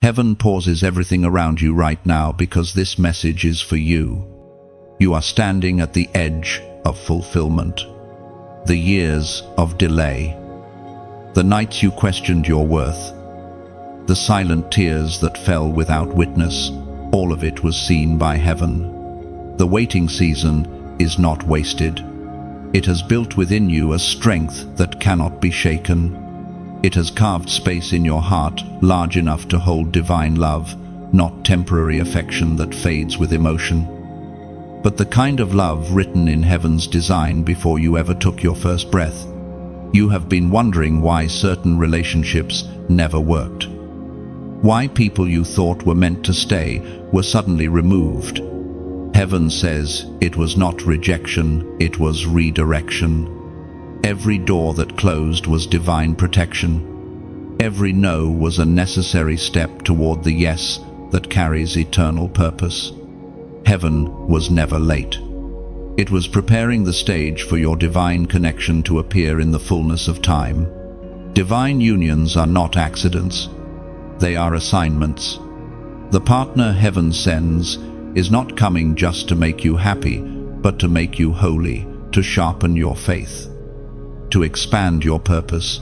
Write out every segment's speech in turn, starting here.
Heaven pauses everything around you right now because this message is for you. You are standing at the edge of fulfillment. The years of delay. The nights you questioned your worth. The silent tears that fell without witness. All of it was seen by heaven. The waiting season is not wasted. It has built within you a strength that cannot be shaken. It has carved space in your heart large enough to hold divine love, not temporary affection that fades with emotion, but the kind of love written in heaven's design before you ever took your first breath. You have been wondering why certain relationships never worked. Why people you thought were meant to stay were suddenly removed. Heaven says it was not rejection, it was redirection. Every door that closed was divine protection. Every no was a necessary step toward the yes that carries eternal purpose. Heaven was never late. It was preparing the stage for your divine connection to appear in the fullness of time. Divine unions are not accidents. They are assignments. The partner heaven sends is not coming just to make you happy, but to make you holy, to sharpen your faith, to expand your purpose,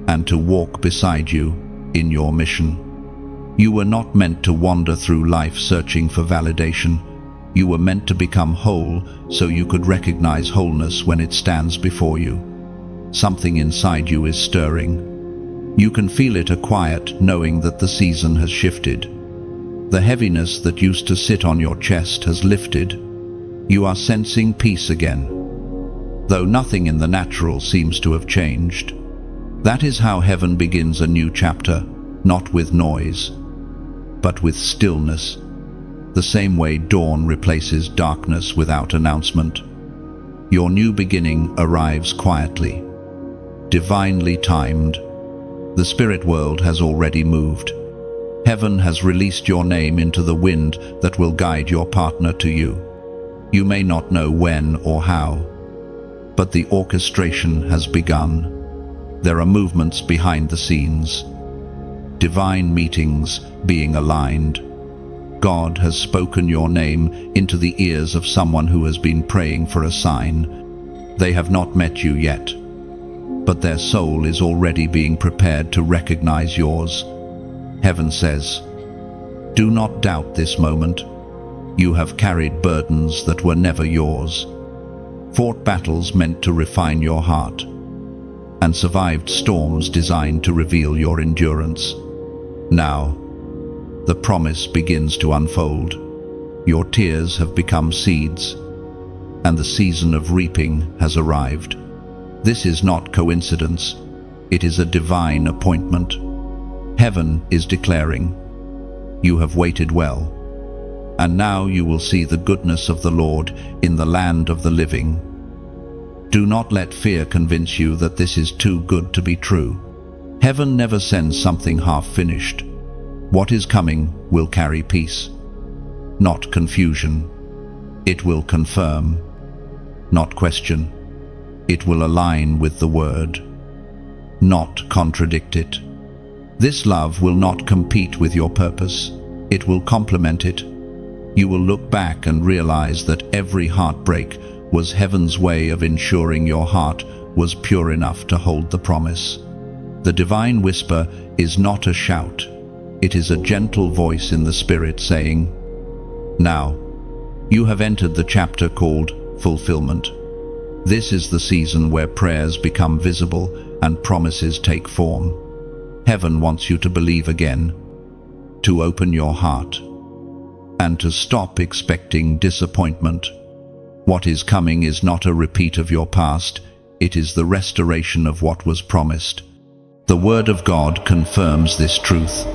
and to walk beside you in your mission. You were not meant to wander through life searching for validation. You were meant to become whole so you could recognize wholeness when it stands before you. Something inside you is stirring. You can feel it a quiet knowing that the season has shifted. The heaviness that used to sit on your chest has lifted. You are sensing peace again, though nothing in the natural seems to have changed. That is how heaven begins a new chapter, not with noise, but with stillness, the same way dawn replaces darkness without announcement. Your new beginning arrives quietly, divinely timed. The spirit world has already moved. Heaven has released your name into the wind that will guide your partner to you. You may not know when or how, but the orchestration has begun. There are movements behind the scenes, divine meetings being aligned. God has spoken your name into the ears of someone who has been praying for a sign. They have not met you yet, but their soul is already being prepared to recognize yours. Heaven says, do not doubt this moment. You have carried burdens that were never yours, fought battles meant to refine your heart, and survived storms designed to reveal your endurance. Now, the promise begins to unfold. Your tears have become seeds, and the season of reaping has arrived. This is not coincidence. It is a divine appointment. Heaven is declaring, you have waited well, and now you will see the goodness of the Lord in the land of the living. Do not let fear convince you that this is too good to be true. Heaven never sends something half-finished. What is coming will carry peace, not confusion. It will confirm, not question. It will align with the word, not contradict it. This love will not compete with your purpose. It will complement it. You will look back and realize that every heartbreak was heaven's way of ensuring your heart was pure enough to hold the promise. The divine whisper is not a shout. It is a gentle voice in the spirit saying, now, you have entered the chapter called fulfillment. This is the season where prayers become visible and promises take form. Heaven wants you to believe again, to open your heart, and to stop expecting disappointment. What is coming is not a repeat of your past, it is the restoration of what was promised. The Word of God confirms this truth.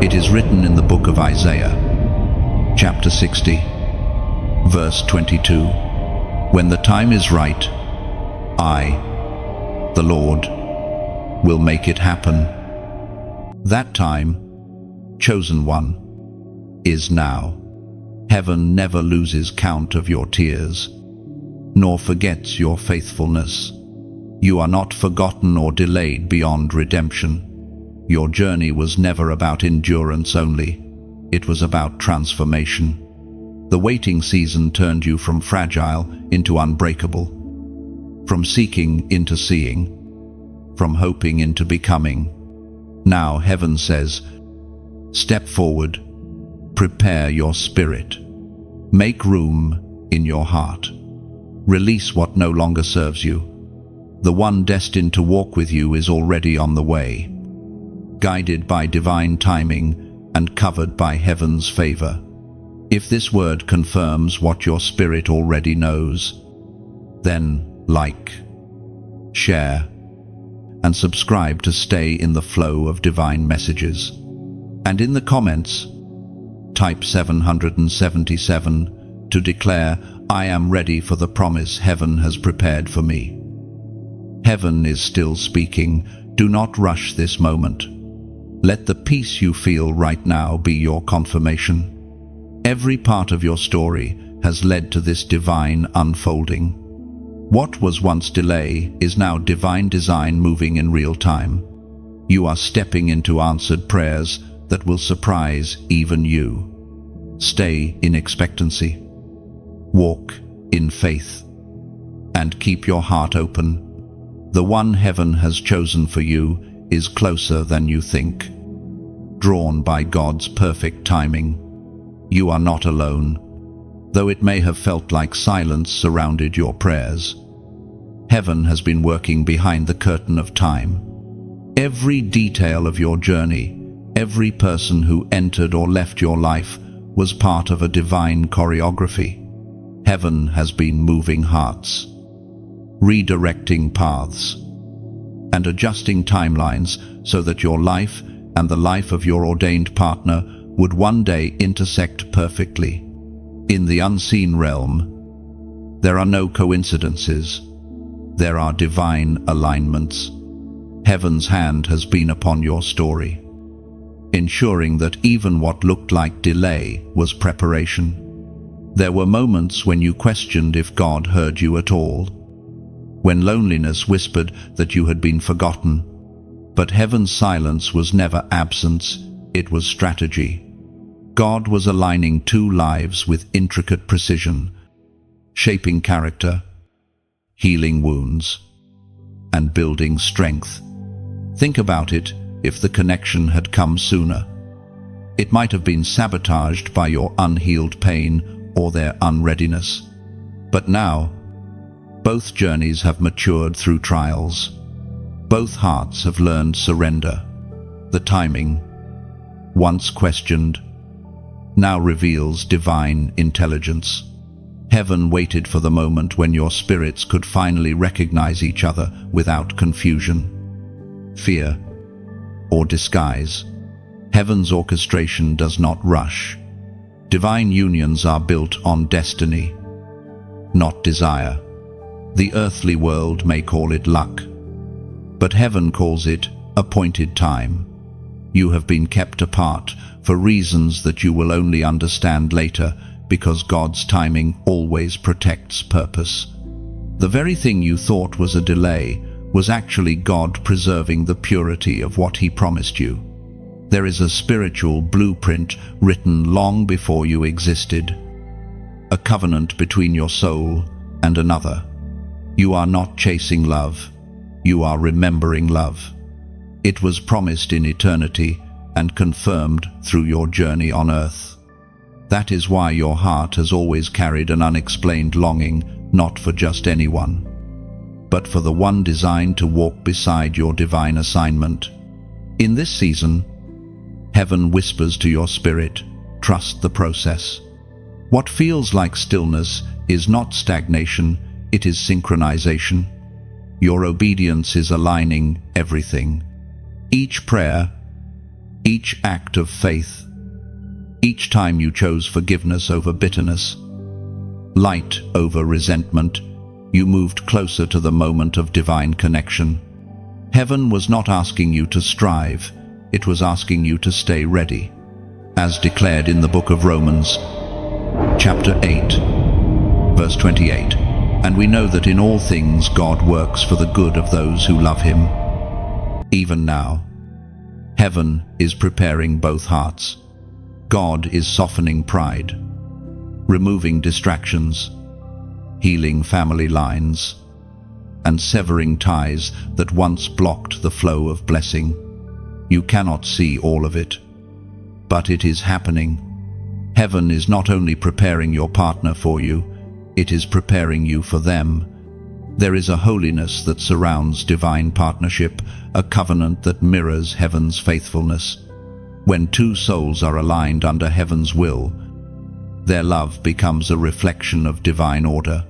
It is written in the book of Isaiah, chapter 60, verse 22. When the time is right, I, the Lord, will make it happen. That time, chosen one, is now. Heaven never loses count of your tears, nor forgets your faithfulness. You are not forgotten or delayed beyond redemption. Your journey was never about endurance only. It was about transformation. The waiting season turned you from fragile into unbreakable, from seeking into seeing, from hoping into becoming. Now heaven says, step forward, prepare your spirit, make room in your heart, release what no longer serves you. The one destined to walk with you is already on the way, guided by divine timing and covered by heaven's favor. If this word confirms what your spirit already knows, then like, share, and subscribe to stay in the flow of divine messages. And in the comments, type 777 to declare, I am ready for the promise heaven has prepared for me. Heaven is still speaking. Do not rush this moment. Let the peace you feel right now be your confirmation. Every part of your story has led to this divine unfolding. What was once delay is now divine design moving in real time. You are stepping into answered prayers that will surprise even you. Stay in expectancy. Walk in faith. And keep your heart open. The one heaven has chosen for you is closer than you think. Drawn by God's perfect timing. You are not alone, though it may have felt like silence surrounded your prayers. Heaven has been working behind the curtain of time. Every detail of your journey, every person who entered or left your life was part of a divine choreography. Heaven has been moving hearts, redirecting paths, and adjusting timelines so that your life and the life of your ordained partner would one day intersect perfectly. In the unseen realm, there are no coincidences. There are divine alignments. Heaven's hand has been upon your story, ensuring that even what looked like delay was preparation. There were moments when you questioned if God heard you at all, when loneliness whispered that you had been forgotten. But heaven's silence was never absence, it was strategy. God was aligning two lives with intricate precision, shaping character, healing wounds, and building strength. Think about it. If the connection had come sooner, it might have been sabotaged by your unhealed pain or their unreadiness. But now, both journeys have matured through trials. Both hearts have learned surrender. The timing, once questioned, now reveals divine intelligence. Heaven waited for the moment when your spirits could finally recognize each other without confusion, fear, or disguise. Heaven's orchestration does not rush. Divine unions are built on destiny, not desire. The earthly world may call it luck, but heaven calls it appointed time. You have been kept apart for reasons that you will only understand later, because God's timing always protects purpose. The very thing you thought was a delay was actually God preserving the purity of what He promised you. There is a spiritual blueprint written long before you existed, a covenant between your soul and another. You are not chasing love, you are remembering love. It was promised in eternity and confirmed through your journey on earth. That is why your heart has always carried an unexplained longing, not for just anyone, but for the one designed to walk beside your divine assignment. In this season, heaven whispers to your spirit, trust the process. What feels like stillness is not stagnation, it is synchronization. Your obedience is aligning everything. Each prayer, each act of faith, each time you chose forgiveness over bitterness, light over resentment, you moved closer to the moment of divine connection. Heaven was not asking you to strive, it was asking you to stay ready, as declared in the book of Romans, chapter 8, verse 28. And we know that in all things God works for the good of those who love Him. Even now, Heaven is preparing both hearts. God is softening pride, removing distractions, healing family lines, and severing ties that once blocked the flow of blessing. You cannot see all of it, but it is happening. Heaven is not only preparing your partner for you, it is preparing you for them. There is a holiness that surrounds divine partnership, a covenant that mirrors heaven's faithfulness. When two souls are aligned under heaven's will, their love becomes a reflection of divine order.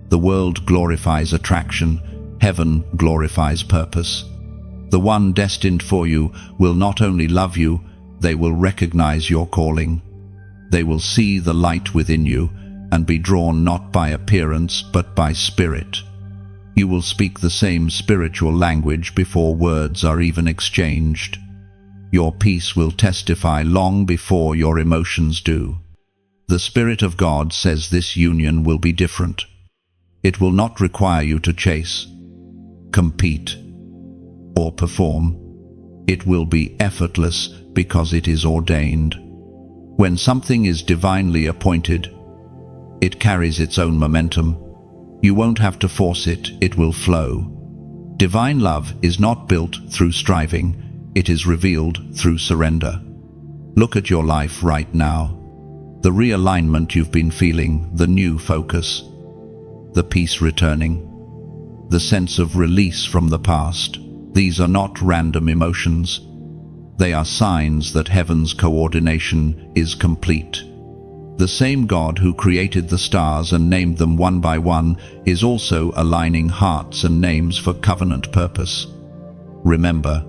The world glorifies attraction, heaven glorifies purpose. The one destined for you will not only love you, they will recognize your calling. They will see the light within you and be drawn not by appearance but by spirit. You will speak the same spiritual language before words are even exchanged. Your peace will testify long before your emotions do. The Spirit of God says this union will be different. It will not require you to chase, compete, or perform. It will be effortless because it is ordained. When something is divinely appointed, it carries its own momentum. You won't have to force it, it will flow. Divine love is not built through striving, it is revealed through surrender. Look at your life right now. The realignment you've been feeling, the new focus, the peace returning, the sense of release from the past. These are not random emotions. They are signs that heaven's coordination is complete. The same God who created the stars and named them one by one is also aligning hearts and names for covenant purpose. Remember,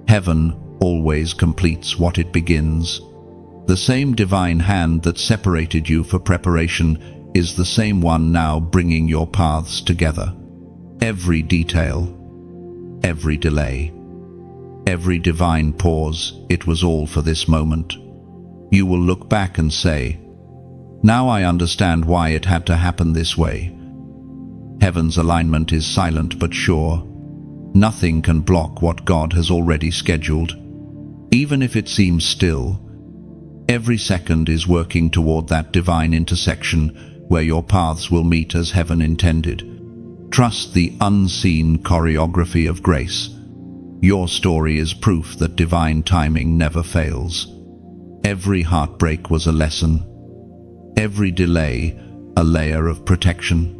heaven always completes what it begins. The same divine hand that separated you for preparation is the same one now bringing your paths together. Every detail, every delay, every divine pause, it was all for this moment. You will look back and say, "Now I understand why it had to happen this way." Heaven's alignment is silent but sure. Nothing can block what God has already scheduled. Even if it seems still, every second is working toward that divine intersection where your paths will meet as heaven intended. Trust the unseen choreography of grace. Your story is proof that divine timing never fails. Every heartbreak was a lesson. Every delay, a layer of protection.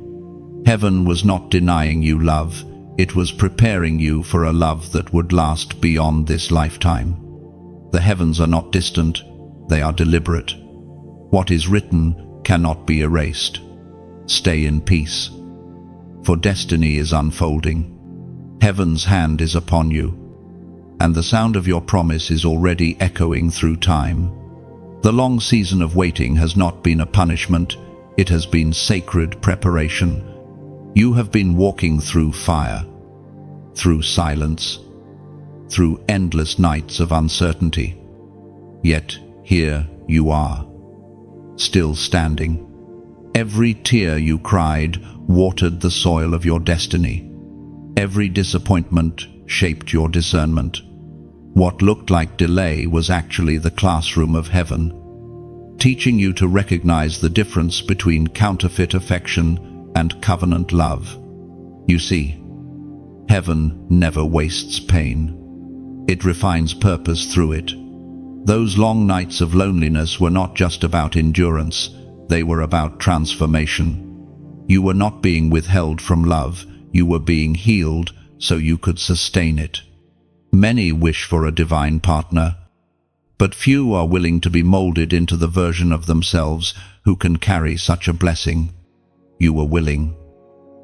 Heaven was not denying you love. It was preparing you for a love that would last beyond this lifetime. The heavens are not distant. They are deliberate. What is written cannot be erased. Stay in peace, for destiny is unfolding. Heaven's hand is upon you, and the sound of your promise is already echoing through time. The long season of waiting has not been a punishment, it has been sacred preparation. You have been walking through fire, through silence, through endless nights of uncertainty. Yet here you are, still standing. Every tear you cried watered the soil of your destiny. Every disappointment shaped your discernment. What looked like delay was actually the classroom of heaven, teaching you to recognize the difference between counterfeit affection and covenant love. You see, heaven never wastes pain. It refines purpose through it. Those long nights of loneliness were not just about endurance, they were about transformation. You were not being withheld from love, you were being healed so you could sustain it. Many wish for a divine partner, but few are willing to be molded into the version of themselves who can carry such a blessing. You were willing.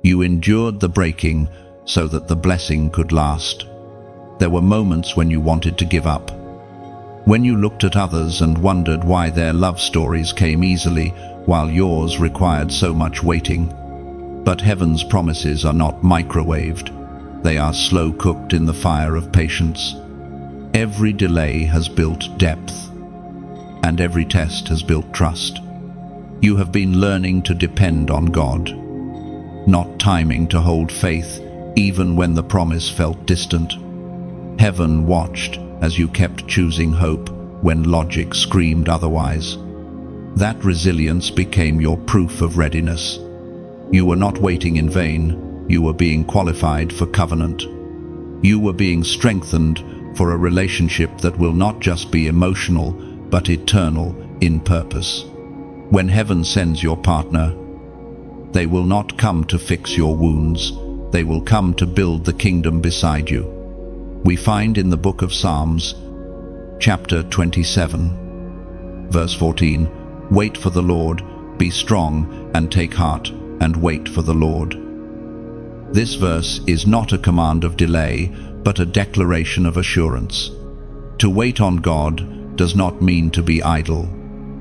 You endured the breaking so that the blessing could last. There were moments when you wanted to give up, when you looked at others and wondered why their love stories came easily while yours required so much waiting. But heaven's promises are not microwaved. They are slow-cooked in the fire of patience. Every delay has built depth, and every test has built trust. You have been learning to depend on God, not timing to hold faith even when the promise felt distant. Heaven watched as you kept choosing hope when logic screamed otherwise. That resilience became your proof of readiness. You were not waiting in vain, you were being qualified for covenant. You were being strengthened for a relationship that will not just be emotional, but eternal in purpose. When heaven sends your partner, they will not come to fix your wounds, they will come to build the kingdom beside you. We find in the book of Psalms, chapter 27, verse 14, "Wait for the Lord, be strong and take heart, and wait for the Lord." This verse is not a command of delay, but a declaration of assurance. To wait on God does not mean to be idle.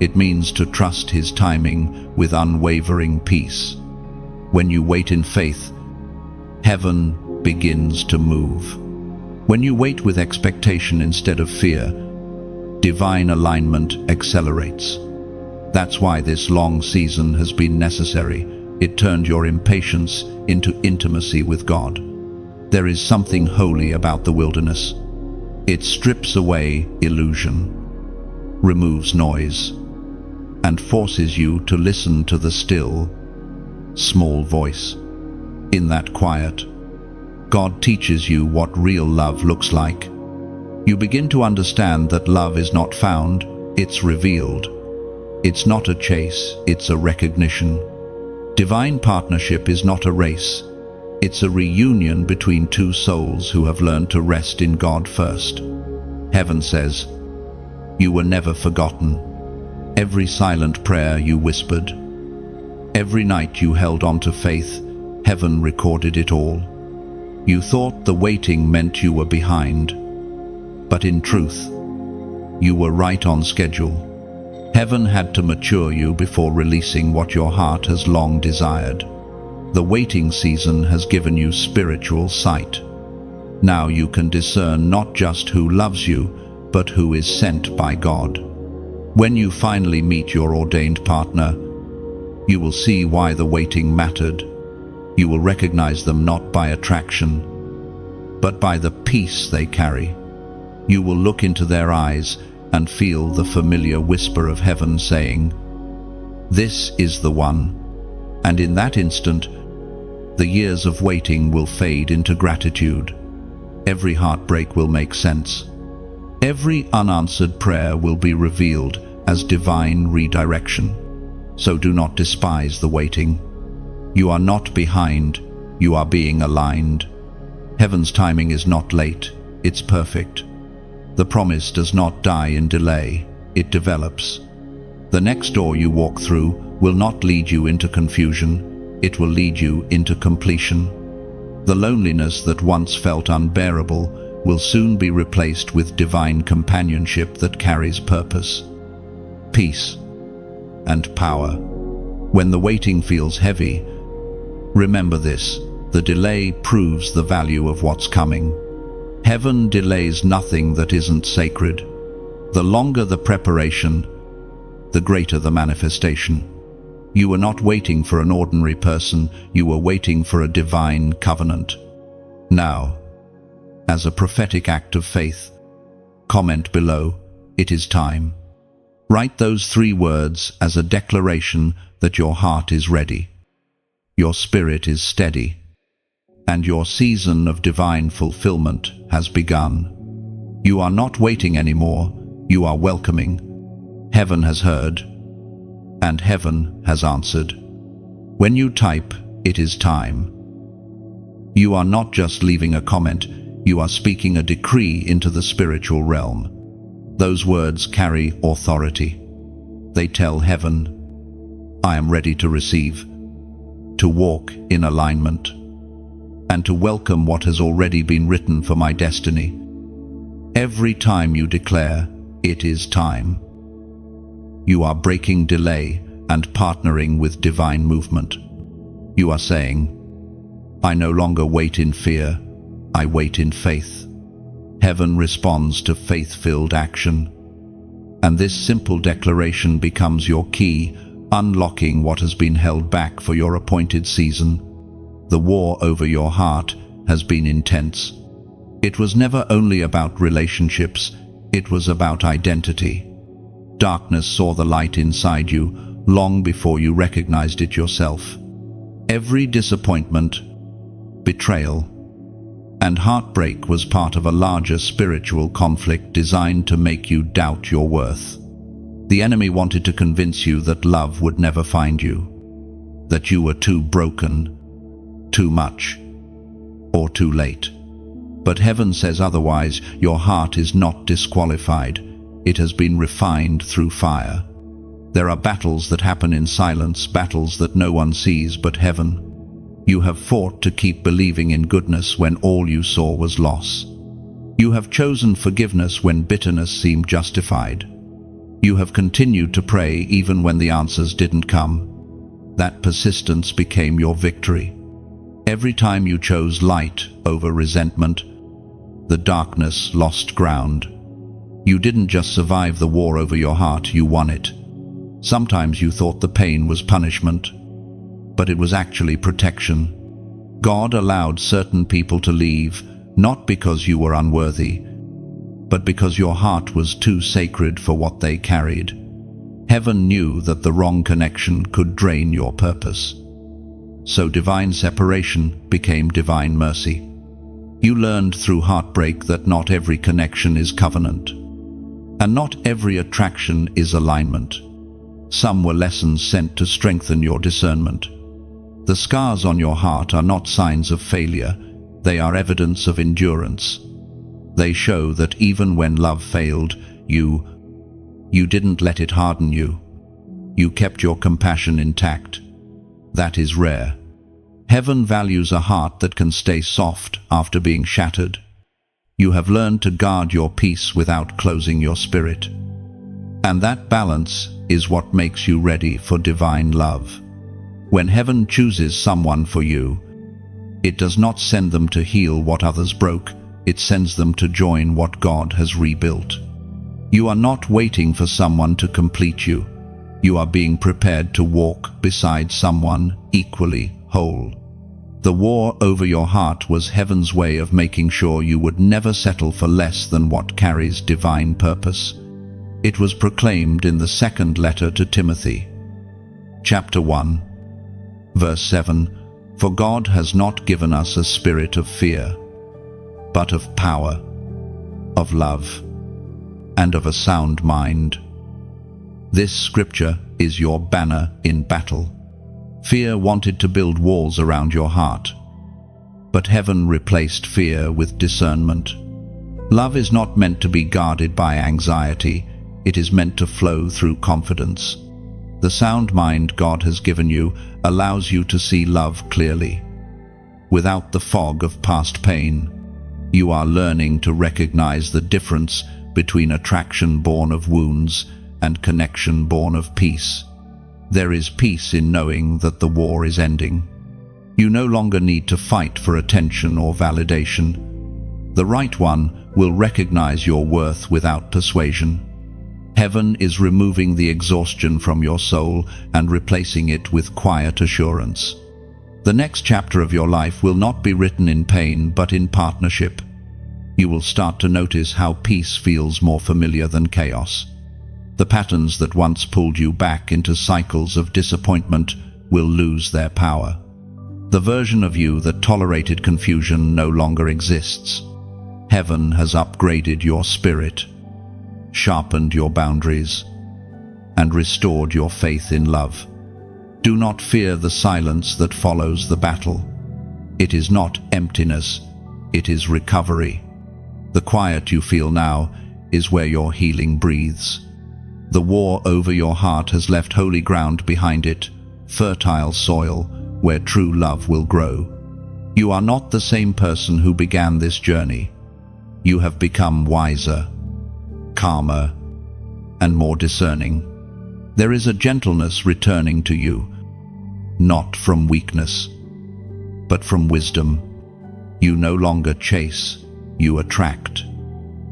It means to trust His timing with unwavering peace. When you wait in faith, heaven begins to move. When you wait with expectation instead of fear, divine alignment accelerates. That's why this long season has been necessary. It turned your impatience into intimacy with God. There is something holy about the wilderness. It strips away illusion, removes noise, and forces you to listen to the still, small voice. In that quiet, God teaches you what real love looks like. You begin to understand that love is not found, it's revealed. It's not a chase, it's a recognition. Divine partnership is not a race. It's a reunion between two souls who have learned to rest in God first. Heaven says, "You were never forgotten." Every silent prayer you whispered, every night you held on to faith, heaven recorded it all. You thought the waiting meant you were behind, but in truth, you were right on schedule. Heaven had to mature you before releasing what your heart has long desired. The waiting season has given you spiritual sight. Now you can discern not just who loves you, but who is sent by God. When you finally meet your ordained partner, you will see why the waiting mattered. You will recognize them not by attraction, but by the peace they carry. You will look into their eyes and feel the familiar whisper of heaven saying, "This is the one." And in that instant, the years of waiting will fade into gratitude. Every heartbreak will make sense. Every unanswered prayer will be revealed as divine redirection. So do not despise the waiting. You are not behind, you are being aligned. Heaven's timing is not late, it's perfect. The promise does not die in delay, it develops. The next door you walk through will not lead you into confusion, it will lead you into completion. The loneliness that once felt unbearable will soon be replaced with divine companionship that carries purpose, peace, and power. When the waiting feels heavy, remember this: the delay proves the value of what's coming. Heaven delays nothing that isn't sacred. The longer the preparation, the greater the manifestation. You were not waiting for an ordinary person, you were waiting for a divine covenant. Now, as a prophetic act of faith, comment below, "It is time." Write those 3 words as a declaration that your heart is ready, your spirit is steady, and your season of divine fulfillment has begun. You are not waiting anymore, you are welcoming. Heaven has heard, and heaven has answered. When you type, "It is time," you are not just leaving a comment, you are speaking a decree into the spiritual realm. Those words carry authority. They tell heaven, "I am ready to receive, to walk in alignment, and to welcome what has already been written for my destiny." Every time you declare, "It is time," you are breaking delay and partnering with divine movement. You are saying, "I no longer wait in fear, I wait in faith." Heaven responds to faith-filled action. And this simple declaration becomes your key, unlocking what has been held back for your appointed season. The war over your heart has been intense. It was never only about relationships, it was about identity. Darkness saw the light inside you long before you recognized it yourself. Every disappointment, betrayal, and heartbreak was part of a larger spiritual conflict designed to make you doubt your worth. The enemy wanted to convince you that love would never find you, that you were too broken, too much, or too late. But heaven says otherwise. Your heart is not disqualified. It has been refined through fire. There are battles that happen in silence, battles that no one sees but heaven. You have fought to keep believing in goodness when all you saw was loss. You have chosen forgiveness when bitterness seemed justified. You have continued to pray even when the answers didn't come. That persistence became your victory. Every time you chose light over resentment, the darkness lost ground. You didn't just survive the war over your heart, you won it. Sometimes you thought the pain was punishment, but it was actually protection. God allowed certain people to leave, not because you were unworthy, but because your heart was too sacred for what they carried. Heaven knew that the wrong connection could drain your purpose. So divine separation became divine mercy. You learned through heartbreak that not every connection is covenant, and not every attraction is alignment. Some were lessons sent to strengthen your discernment. The scars on your heart are not signs of failure, they are evidence of endurance. They show that even when love failed, you didn't let it harden you. You kept your compassion intact. That is rare. Heaven values a heart that can stay soft after being shattered. You have learned to guard your peace without closing your spirit. And that balance is what makes you ready for divine love. When heaven chooses someone for you, it does not send them to heal what others broke, it sends them to join what God has rebuilt. You are not waiting for someone to complete you. You are being prepared to walk beside someone equally whole. The war over your heart was heaven's way of making sure you would never settle for less than what carries divine purpose. It was proclaimed in the second letter to Timothy, chapter 1, verse 7, "For God has not given us a spirit of fear, but of power, of love, and of a sound mind." This scripture is your banner in battle. Fear wanted to build walls around your heart, but heaven replaced fear with discernment. Love is not meant to be guarded by anxiety, it is meant to flow through confidence. The sound mind God has given you allows you to see love clearly. Without the fog of past pain, you are learning to recognize the difference between attraction born of wounds and connection born of peace. There is peace in knowing that the war is ending. You no longer need to fight for attention or validation. The right one will recognize your worth without persuasion. Heaven is removing the exhaustion from your soul and replacing it with quiet assurance. The next chapter of your life will not be written in pain, but in partnership. You will start to notice how peace feels more familiar than chaos. The patterns that once pulled you back into cycles of disappointment will lose their power. The version of you that tolerated confusion no longer exists. Heaven has upgraded your spirit, sharpened your boundaries, and restored your faith in love. Do not fear the silence that follows the battle. It is not emptiness, it is recovery. The quiet you feel now is where your healing breathes. The war over your heart has left holy ground behind it, fertile soil where true love will grow. You are not the same person who began this journey. You have become wiser, calmer, and more discerning. There is a gentleness returning to you, not from weakness, but from wisdom. You no longer chase, you attract.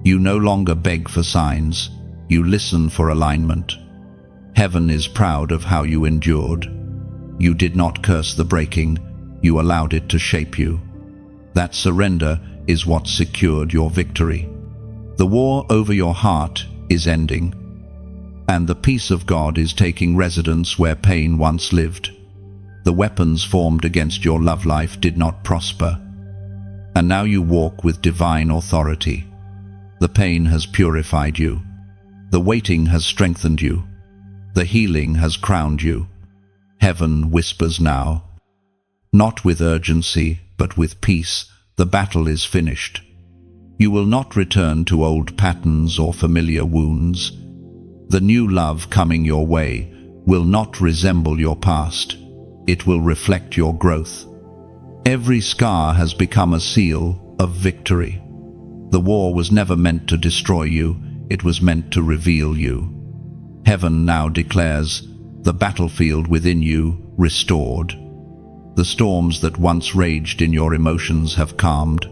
You no longer beg for signs, you listen for alignment. Heaven is proud of how you endured. You did not curse the breaking, you allowed it to shape you. That surrender is what secured your victory. The war over your heart is ending, and the peace of God is taking residence where pain once lived. The weapons formed against your love life did not prosper, and now you walk with divine authority. The pain has purified you. The waiting has strengthened you. The healing has crowned you. Heaven whispers now, not with urgency, but with peace, the battle is finished. You will not return to old patterns or familiar wounds. The new love coming your way will not resemble your past. It will reflect your growth. Every scar has become a seal of victory. The war was never meant to destroy you, it was meant to reveal you. Heaven now declares the battlefield within you restored. The storms that once raged in your emotions have calmed,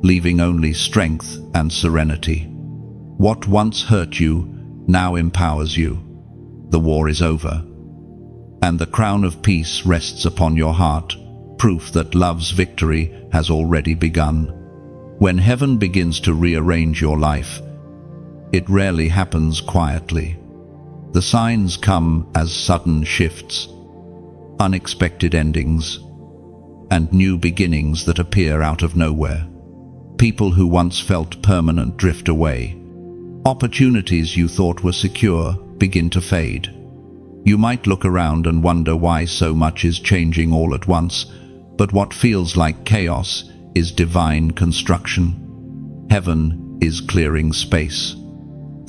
leaving only strength and serenity. What once hurt you now empowers you. The war is over, and the crown of peace rests upon your heart, proof that love's victory has already begun. When heaven begins to rearrange your life, it rarely happens quietly. The signs come as sudden shifts, unexpected endings, and new beginnings that appear out of nowhere. People who once felt permanent drift away. Opportunities you thought were secure begin to fade. You might look around and wonder why so much is changing all at once, but what feels like chaos is divine construction. Heaven is clearing space.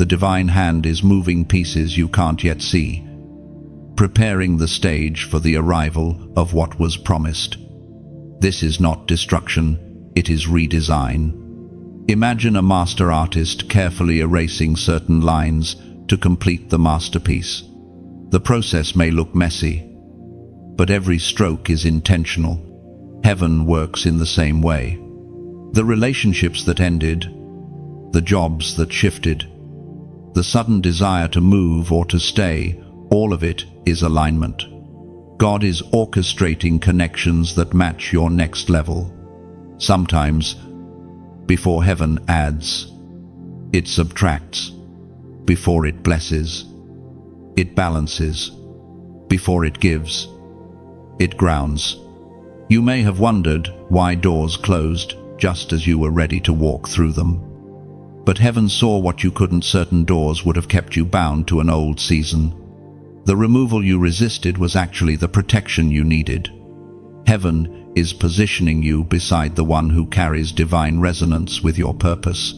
The divine hand is moving pieces you can't yet see, preparing the stage for the arrival of what was promised. This is not destruction, it is redesign. Imagine a master artist carefully erasing certain lines to complete the masterpiece. The process may look messy, but every stroke is intentional. Heaven works in the same way. The relationships that ended, the jobs that shifted, the sudden desire to move or to stay, all of it is alignment. God is orchestrating connections that match your next level. Sometimes, before heaven adds, it subtracts. Before it blesses, it balances. Before it gives, it grounds. You may have wondered why doors closed just as you were ready to walk through them. But heaven saw what you couldn't. Certain doors would have kept you bound to an old season. The removal you resisted was actually the protection you needed. Heaven is positioning you beside the one who carries divine resonance with your purpose.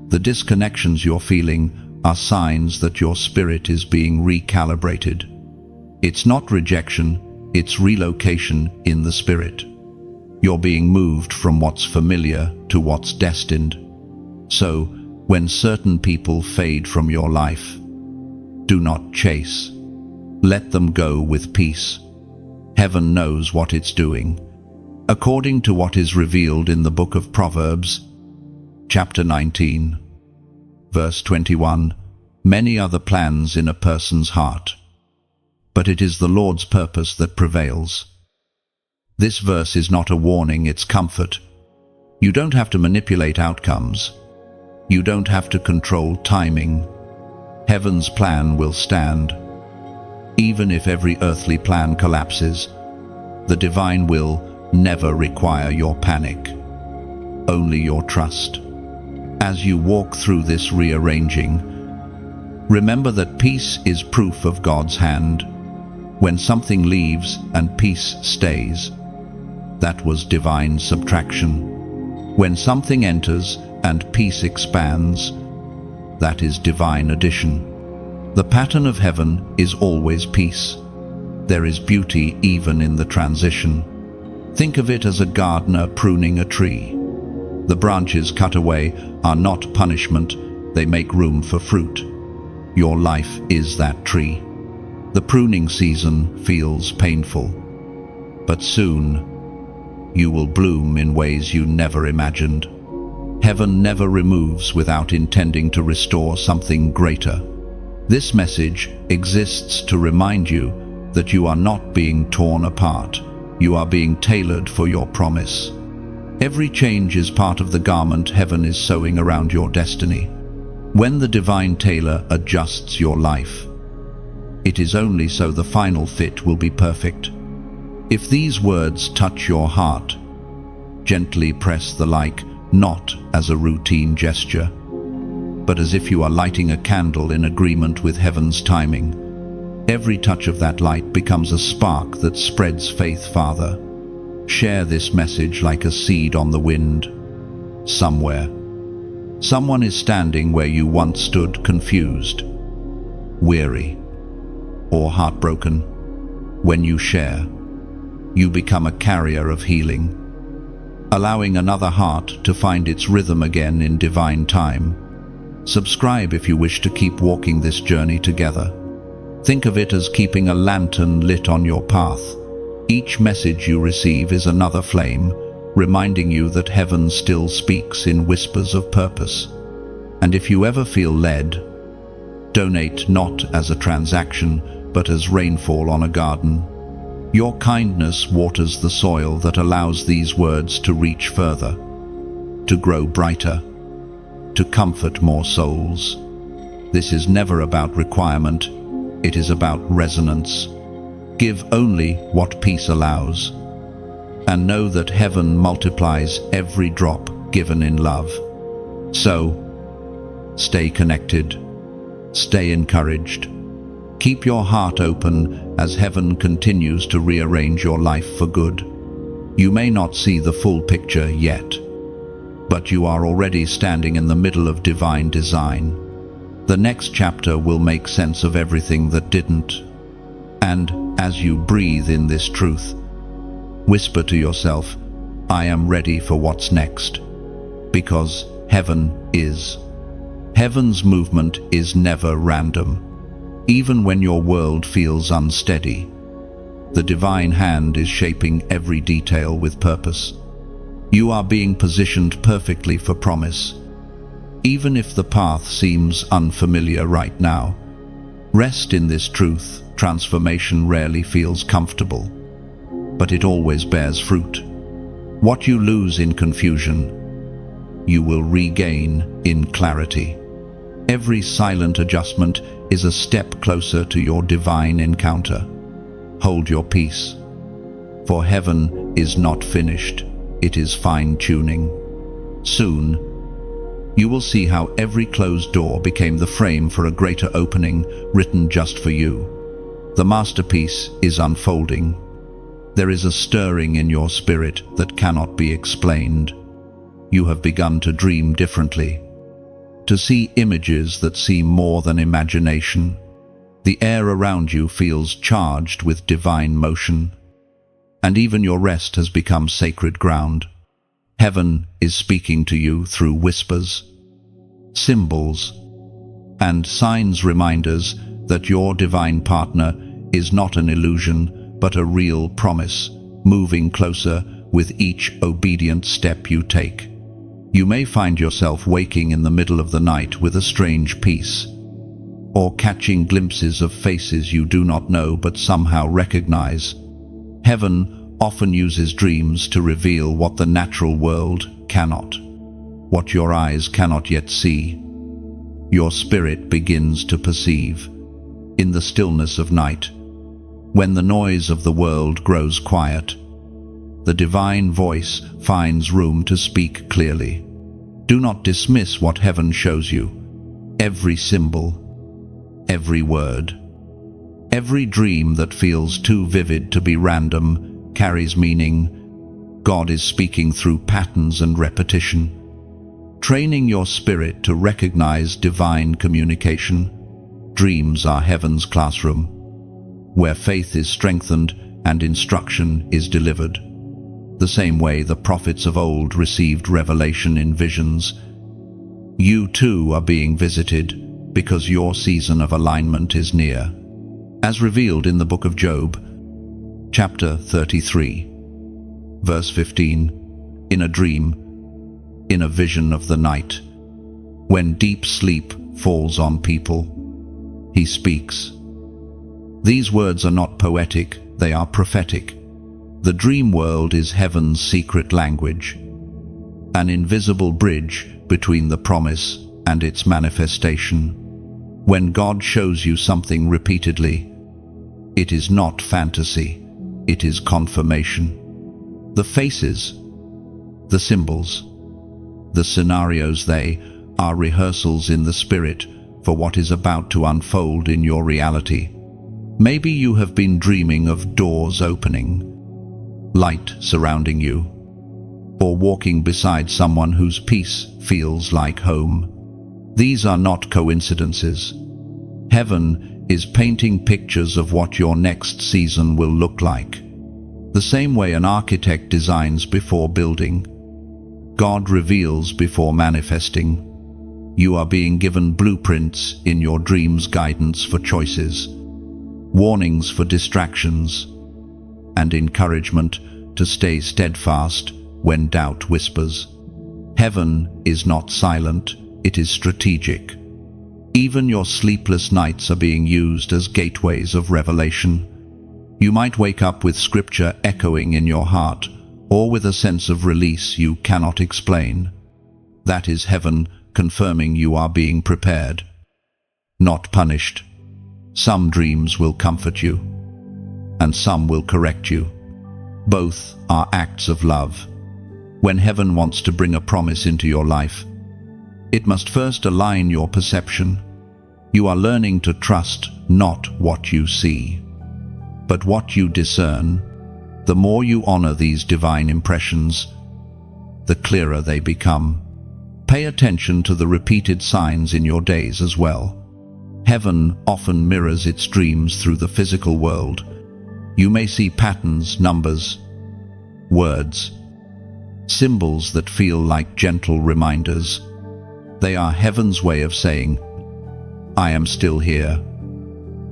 The disconnections you're feeling are signs that your spirit is being recalibrated. It's not rejection, it's relocation in the spirit. You're being moved from what's familiar to what's destined. So, when certain people fade from your life, do not chase. Let them go with peace. Heaven knows what it's doing. According to what is revealed in the book of Proverbs, chapter 19, verse 21, many are the plans in a person's heart, but it is the Lord's purpose that prevails. This verse is not a warning, it's comfort. You don't have to manipulate outcomes. You don't have to control timing. Heaven's plan will stand. Even if every earthly plan collapses, the divine will never require your panic, only your trust. As you walk through this rearranging, remember that peace is proof of God's hand. When something leaves and peace stays, that was divine subtraction. When something enters and peace expands, that is divine addition. The pattern of heaven is always peace. There is beauty even in the transition. Think of it as a gardener pruning a tree. The branches cut away are not punishment, they make room for fruit. Your life is that tree. The pruning season feels painful, but soon you will bloom in ways you never imagined. Heaven never removes without intending to restore something greater. This message exists to remind you that you are not being torn apart. You are being tailored for your promise. Every change is part of the garment heaven is sewing around your destiny. When the divine tailor adjusts your life, it is only so the final fit will be perfect. If these words touch your heart, gently press the like, not as a routine gesture, but as if you are lighting a candle in agreement with heaven's timing. Every touch of that light becomes a spark that spreads faith farther. Share this message like a seed on the wind. Somewhere, someone is standing where you once stood, confused, weary, or heartbroken. When you share, you become a carrier of healing, allowing another heart to find its rhythm again in divine time. Subscribe if you wish to keep walking this journey together. Think of it as keeping a lantern lit on your path. Each message you receive is another flame, reminding you that heaven still speaks in whispers of purpose. And if you ever feel led, donate not as a transaction, but as rainfall on a garden. Your kindness waters the soil that allows these words to reach further, to grow brighter, to comfort more souls. This is never about requirement, it is about resonance. Give only what peace allows, and know that heaven multiplies every drop given in love. So, stay connected, stay encouraged. Keep your heart open as heaven continues to rearrange your life for good. You may not see the full picture yet, but you are already standing in the middle of divine design. The next chapter will make sense of everything that didn't. And as you breathe in this truth, whisper to yourself, I am ready for what's next. Because heaven is. Heaven's movement is never random. Even when your world feels unsteady, the divine hand is shaping every detail with purpose. You are being positioned perfectly for promise. Even if the path seems unfamiliar right now, rest in this truth. Transformation rarely feels comfortable, but it always bears fruit. What you lose in confusion, you will regain in clarity. Every silent adjustment is a step closer to your divine encounter. Hold your peace, for heaven is not finished, it is fine-tuning. Soon, you will see how every closed door became the frame for a greater opening written just for you. The masterpiece is unfolding. There is a stirring in your spirit that cannot be explained. You have begun to dream differently, to see images that seem more than imagination. The air around you feels charged with divine motion, and even your rest has become sacred ground. Heaven is speaking to you through whispers, symbols, and signs, reminders that your divine partner is not an illusion, but a real promise, moving closer with each obedient step you take. You may find yourself waking in the middle of the night with a strange peace, or catching glimpses of faces you do not know but somehow recognize. Heaven often uses dreams to reveal what the natural world cannot, what your eyes cannot yet see. Your spirit begins to perceive. In the stillness of night, when the noise of the world grows quiet, the divine voice finds room to speak clearly. Do not dismiss what heaven shows you. Every symbol, every word, every dream that feels too vivid to be random carries meaning. God is speaking through patterns and repetition, training your spirit to recognize divine communication. Dreams are heaven's classroom, where faith is strengthened and instruction is delivered. The same way the prophets of old received revelation in visions, you too are being visited because your season of alignment is near. As revealed in the book of Job, chapter 33, verse 15, in a dream, in a vision of the night, when deep sleep falls on people, he speaks. These words are not poetic, they are prophetic. The dream world is heaven's secret language, an invisible bridge between the promise and its manifestation. When God shows you something repeatedly, it is not fantasy, it is confirmation. The faces, the symbols, the scenarios, they are rehearsals in the spirit for what is about to unfold in your reality. Maybe you have been dreaming of doors opening, light surrounding you, or walking beside someone whose peace feels like home. These are not coincidences. Heaven is painting pictures of what your next season will look like. The same way an architect designs before building, God reveals before manifesting. You are being given blueprints in your dreams, guidance for choices, warnings for distractions, and encouragement to stay steadfast when doubt whispers. Heaven is not silent, it is strategic. Even your sleepless nights are being used as gateways of revelation. You might wake up with scripture echoing in your heart, or with a sense of release you cannot explain. That is heaven confirming you are being prepared, not punished. Some dreams will comfort you, and some will correct you. Both are acts of love. When heaven wants to bring a promise into your life, it must first align your perception. You are learning to trust not what you see, but what you discern. The more you honor these divine impressions, the clearer they become. Pay attention to the repeated signs in your days as well. Heaven often mirrors its dreams through the physical world. You may see patterns, numbers, words, symbols that feel like gentle reminders. They are heaven's way of saying, I am still here,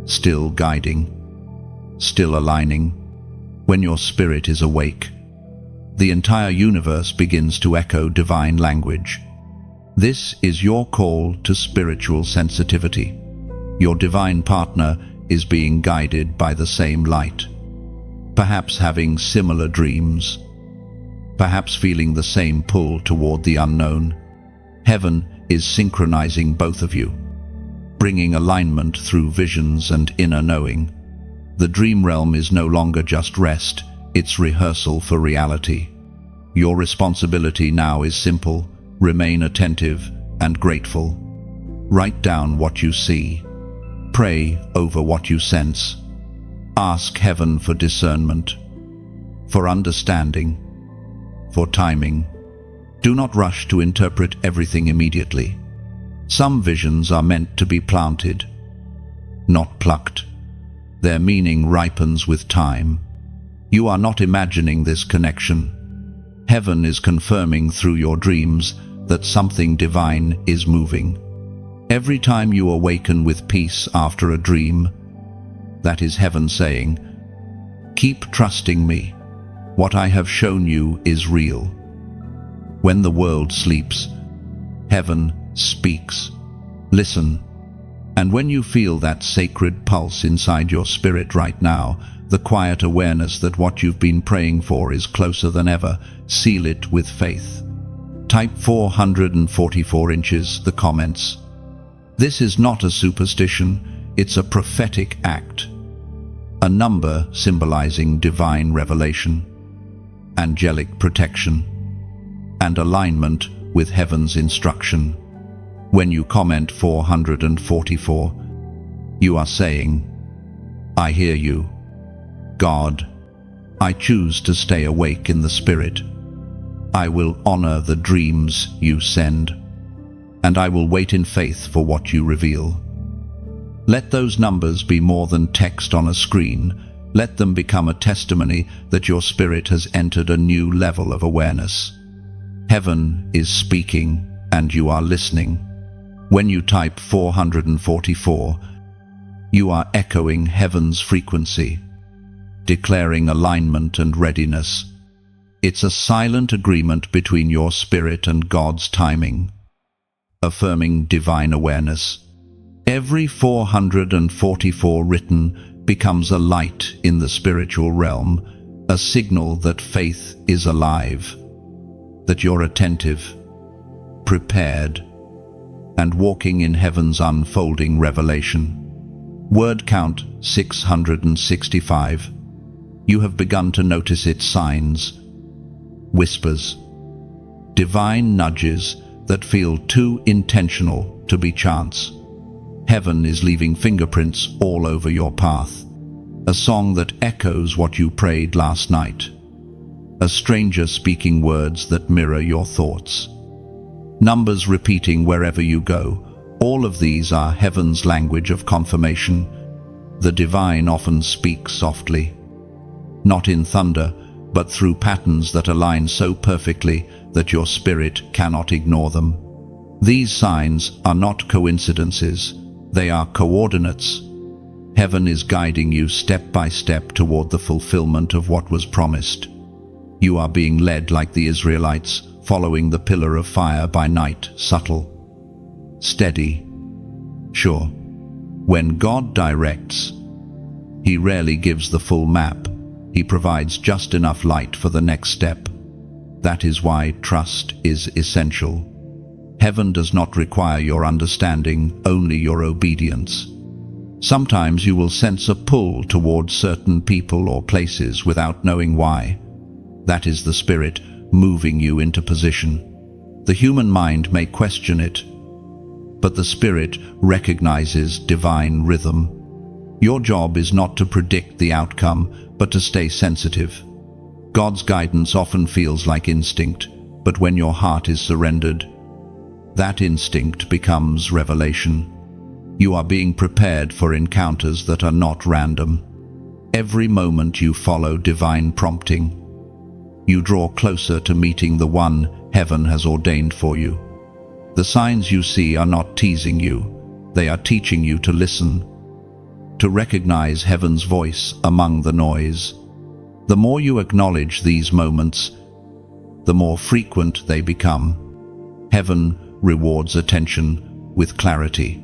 still guiding, still aligning. When your spirit is awake, the entire universe begins to echo divine language. This is your call to spiritual sensitivity. Your divine partner is being guided by the same light, perhaps having similar dreams, perhaps feeling the same pull toward the unknown. Heaven is synchronizing both of you, bringing alignment through visions and inner knowing. The dream realm is no longer just rest, it's rehearsal for reality. Your responsibility now is simple: remain attentive and grateful. Write down what you see. Pray over what you sense. Ask heaven for discernment, for understanding, for timing. Do not rush to interpret everything immediately. Some visions are meant to be planted, not plucked. Their meaning ripens with time. You are not imagining this connection. Heaven is confirming through your dreams that something divine is moving. Every time you awaken with peace after a dream, that is heaven saying, keep trusting me. What I have shown you is real. When the world sleeps, heaven speaks. Listen. And when you feel that sacred pulse inside your spirit right now, the quiet awareness that what you've been praying for is closer than ever, seal it with faith. Type 444 inches, the comments. This is not a superstition, it's a prophetic act. A number symbolizing divine revelation, angelic protection, and alignment with heaven's instruction. When you comment 444, you are saying, I hear you, God. I choose to stay awake in the spirit. I will honor the dreams you send, and I will wait in faith for what you reveal. Let those numbers be more than text on a screen. Let them become a testimony that your spirit has entered a new level of awareness. Heaven is speaking, and you are listening. When you type 444, you are echoing heaven's frequency, declaring alignment and readiness. It's a silent agreement between your spirit and God's timing, affirming divine awareness. Every 444 written becomes a light in the spiritual realm, a signal that faith is alive. that you're attentive, prepared, and walking in heaven's unfolding revelation. Word count 665. You have begun to notice its signs, whispers, divine nudges that feel too intentional to be chance. Heaven is leaving fingerprints all over your path. A song that echoes what you prayed last night. A stranger speaking words that mirror your thoughts. Numbers repeating wherever you go. All of these are heaven's language of confirmation. The divine often speaks softly, not in thunder, but through patterns that align so perfectly that your spirit cannot ignore them. These signs are not coincidences, they are coordinates. Heaven is guiding you step by step toward the fulfillment of what was promised. You are being led like the Israelites, following the pillar of fire by night, subtle, steady, sure. When God directs, He rarely gives the full map. He provides just enough light for the next step. That is why trust is essential. Heaven does not require your understanding, only your obedience. Sometimes you will sense a pull towards certain people or places without knowing why. That is the Spirit moving you into position. The human mind may question it, but the Spirit recognizes divine rhythm. Your job is not to predict the outcome, but to stay sensitive. God's guidance often feels like instinct, but when your heart is surrendered, that instinct becomes revelation. You are being prepared for encounters that are not random. Every moment you follow divine prompting, you draw closer to meeting the one heaven has ordained for you. The signs you see are not teasing you, they are teaching you to listen, to recognize heaven's voice among the noise. The more you acknowledge these moments, the more frequent they become. Heaven rewards attention with clarity.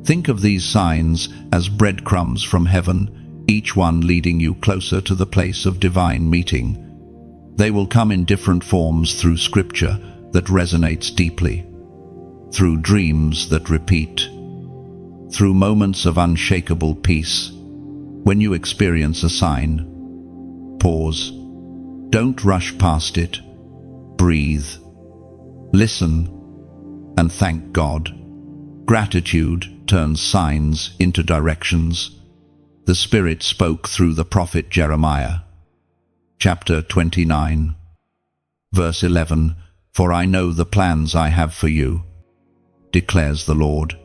Think of these signs as breadcrumbs from heaven, each one leading you closer to the place of divine meeting. They will come in different forms through scripture that resonates deeply, through dreams that repeat, through moments of unshakable peace. When you experience a sign, pause. Don't rush past it. Breathe. Listen and thank God. Gratitude turns signs into directions. The Spirit spoke through the prophet Jeremiah. Chapter 29, verse 11, For I know the plans I have for you, declares the Lord.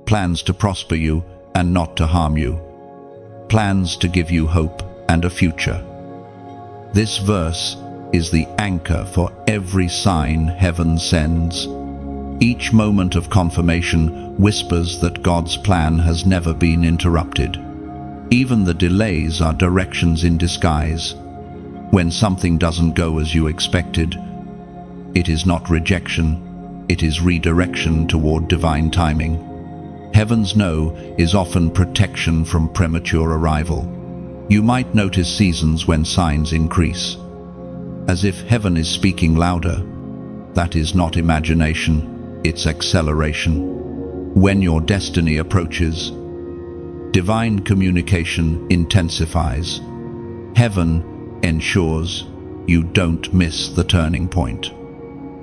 Plans to prosper you and not to harm you. Plans to give you hope and a future. This verse is the anchor for every sign heaven sends. Each moment of confirmation whispers that God's plan has never been interrupted. Even the delays are directions in disguise. When something doesn't go as you expected, it is not rejection, it is redirection toward divine timing. Heaven's no is often protection from premature arrival. You might notice seasons when signs increase, as if heaven is speaking louder. That is not imagination, it's acceleration. When your destiny approaches, divine communication intensifies. Heaven ensures you don't miss the turning point.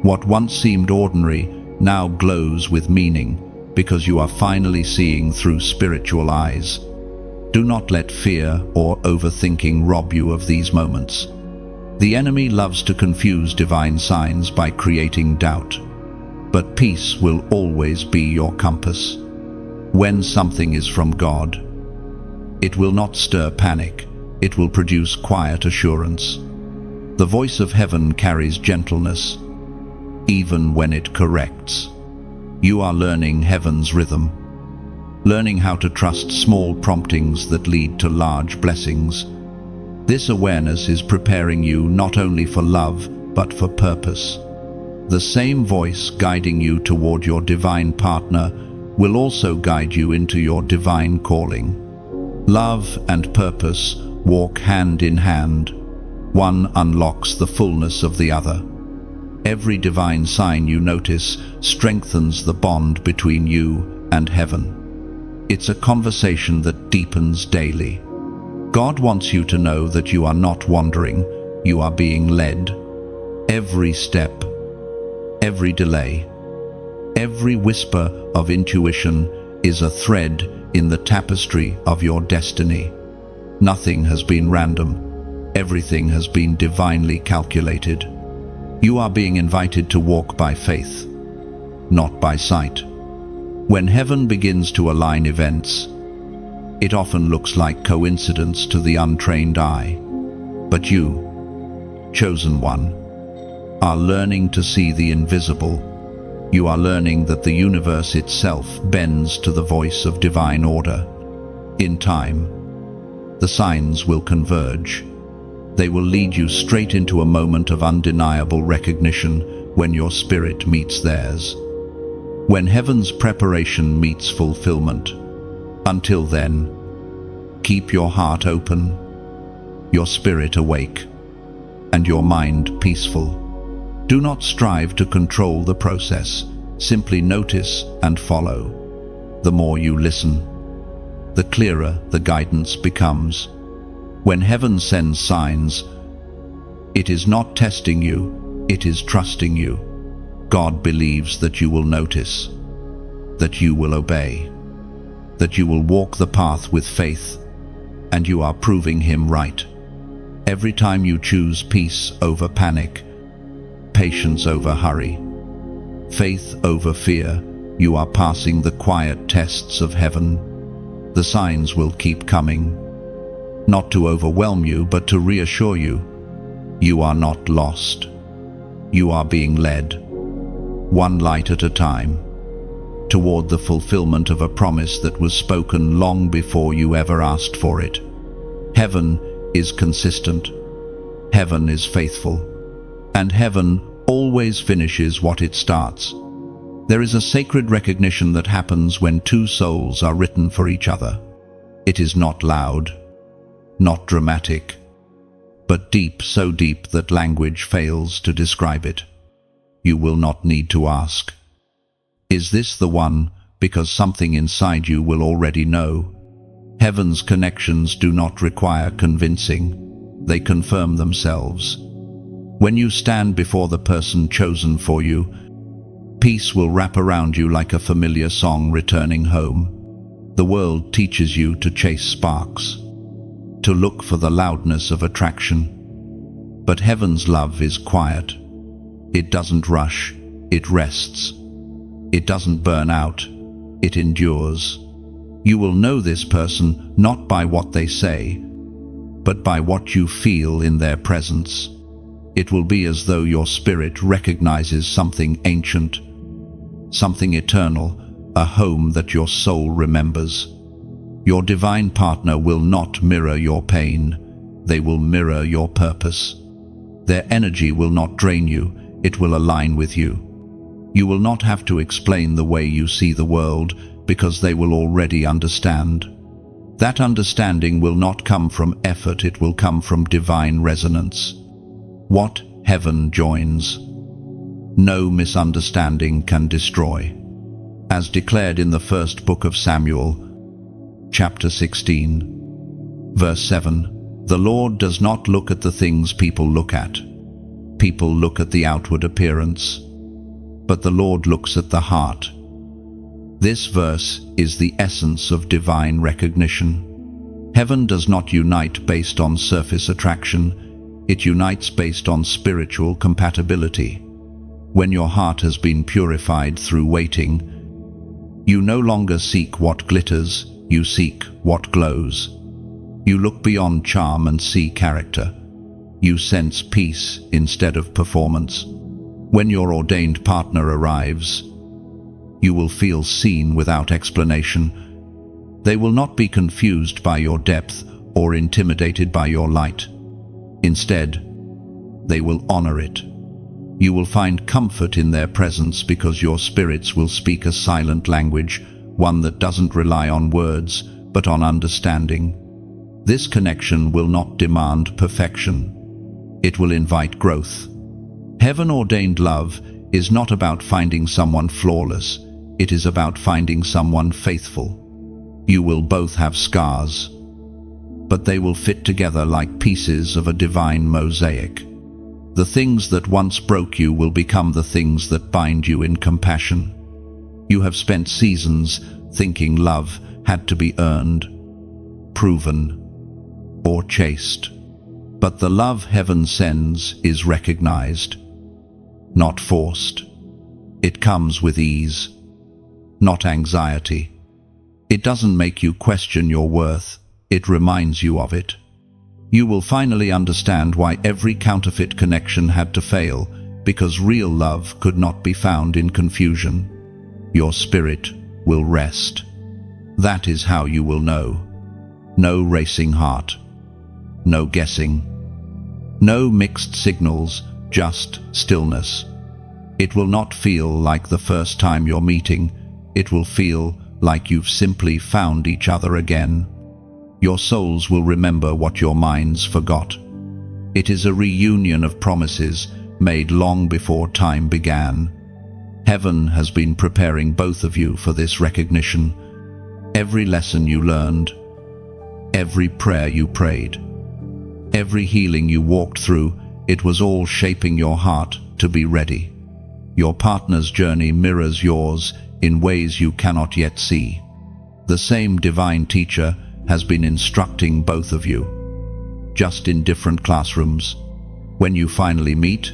What once seemed ordinary now glows with meaning because you are finally seeing through spiritual eyes. Do not let fear or overthinking rob you of these moments. The enemy loves to confuse divine signs by creating doubt, but peace will always be your compass. When something is from God, it will not stir panic. It will produce quiet assurance. The voice of heaven carries gentleness, even when it corrects. You are learning heaven's rhythm, learning how to trust small promptings that lead to large blessings. This awareness is preparing you not only for love, but for purpose. The same voice guiding you toward your divine partner will also guide you into your divine calling. Love and purpose walk hand in hand. One unlocks the fullness of the other. Every divine sign you notice strengthens the bond between you and heaven. It's a conversation that deepens daily. God wants you to know that you are not wandering, you are being led. Every step, every delay, every whisper of intuition is a thread in the tapestry of your destiny. Nothing has been random. Everything has been divinely calculated. You are being invited to walk by faith, not by sight. When heaven begins to align events, it often looks like coincidence to the untrained eye. But you, chosen one, are learning to see the invisible. You are learning that the universe itself bends to the voice of divine order. In time, the signs will converge. They will lead you straight into a moment of undeniable recognition when your spirit meets theirs. When heaven's preparation meets fulfillment. Until then, keep your heart open, your spirit awake, and your mind peaceful. Do not strive to control the process. Simply notice and follow. The more you listen, the clearer the guidance becomes. When heaven sends signs, it is not testing you, it is trusting you. God believes that you will notice, that you will obey, that you will walk the path with faith, and you are proving Him right. Every time you choose peace over panic, patience over hurry, faith over fear, you are passing the quiet tests of heaven. The signs will keep coming, not to overwhelm you, but to reassure you. You are not lost. You are being led, one light at a time, toward the fulfillment of a promise that was spoken long before you ever asked for it. Heaven is consistent. Heaven is faithful. And heaven always finishes what it starts. There is a sacred recognition that happens when two souls are written for each other. It is not loud, not dramatic, but deep, so deep that language fails to describe it. You will not need to ask, "Is this the one?" because something inside you will already know. Heaven's connections do not require convincing. They confirm themselves. When you stand before the person chosen for you, peace will wrap around you like a familiar song returning home. The world teaches you to chase sparks, to look for the loudness of attraction. But heaven's love is quiet. It doesn't rush, it rests. It doesn't burn out, it endures. You will know this person not by what they say, but by what you feel in their presence. It will be as though your spirit recognizes something ancient, something eternal, a home that your soul remembers. Your divine partner will not mirror your pain. They will mirror your purpose. Their energy will not drain you, it will align with you. You will not have to explain the way you see the world, because they will already understand. That understanding will not come from effort, it will come from divine resonance. What heaven joins, no misunderstanding can destroy. As declared in the first book of Samuel, chapter 16, verse 7, "The Lord does not look at the things people look at. People look at the outward appearance, but the Lord looks at the heart." This verse is the essence of divine recognition. Heaven does not unite based on surface attraction. It unites based on spiritual compatibility. When your heart has been purified through waiting, you no longer seek what glitters, you seek what glows. You look beyond charm and see character. You sense peace instead of performance. When your ordained partner arrives, you will feel seen without explanation. They will not be confused by your depth or intimidated by your light. Instead, they will honor it. You will find comfort in their presence because your spirits will speak a silent language, one that doesn't rely on words, but on understanding. This connection will not demand perfection. It will invite growth. Heaven-ordained love is not about finding someone flawless, it is about finding someone faithful. You will both have scars, but they will fit together like pieces of a divine mosaic. The things that once broke you will become the things that bind you in compassion. You have spent seasons thinking love had to be earned, proven, or chased. But the love heaven sends is recognized, not forced. It comes with ease, not anxiety. It doesn't make you question your worth, it reminds you of it. You will finally understand why every counterfeit connection had to fail, because real love could not be found in confusion. Your spirit will rest. That is how you will know. No racing heart, no guessing, no mixed signals, just stillness. It will not feel like the first time you're meeting, it will feel like you've simply found each other again. Your souls will remember what your minds forgot. It is a reunion of promises made long before time began. Heaven has been preparing both of you for this recognition. Every lesson you learned, every prayer you prayed, every healing you walked through, it was all shaping your heart to be ready. Your partner's journey mirrors yours in ways you cannot yet see. The same divine teacher has been instructing both of you, just in different classrooms. When you finally meet,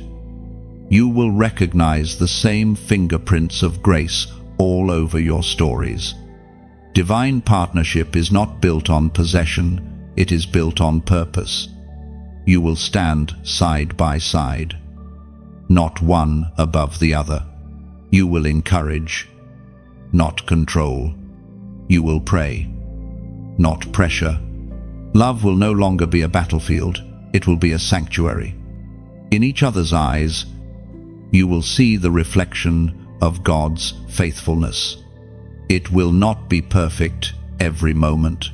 you will recognize the same fingerprints of grace all over your stories. Divine partnership is not built on possession, it is built on purpose. You will stand side by side, not one above the other. You will encourage, not control. You will pray, not pressure. Love will no longer be a battlefield, it will be a sanctuary. In each other's eyes, you will see the reflection of God's faithfulness. It will not be perfect every moment,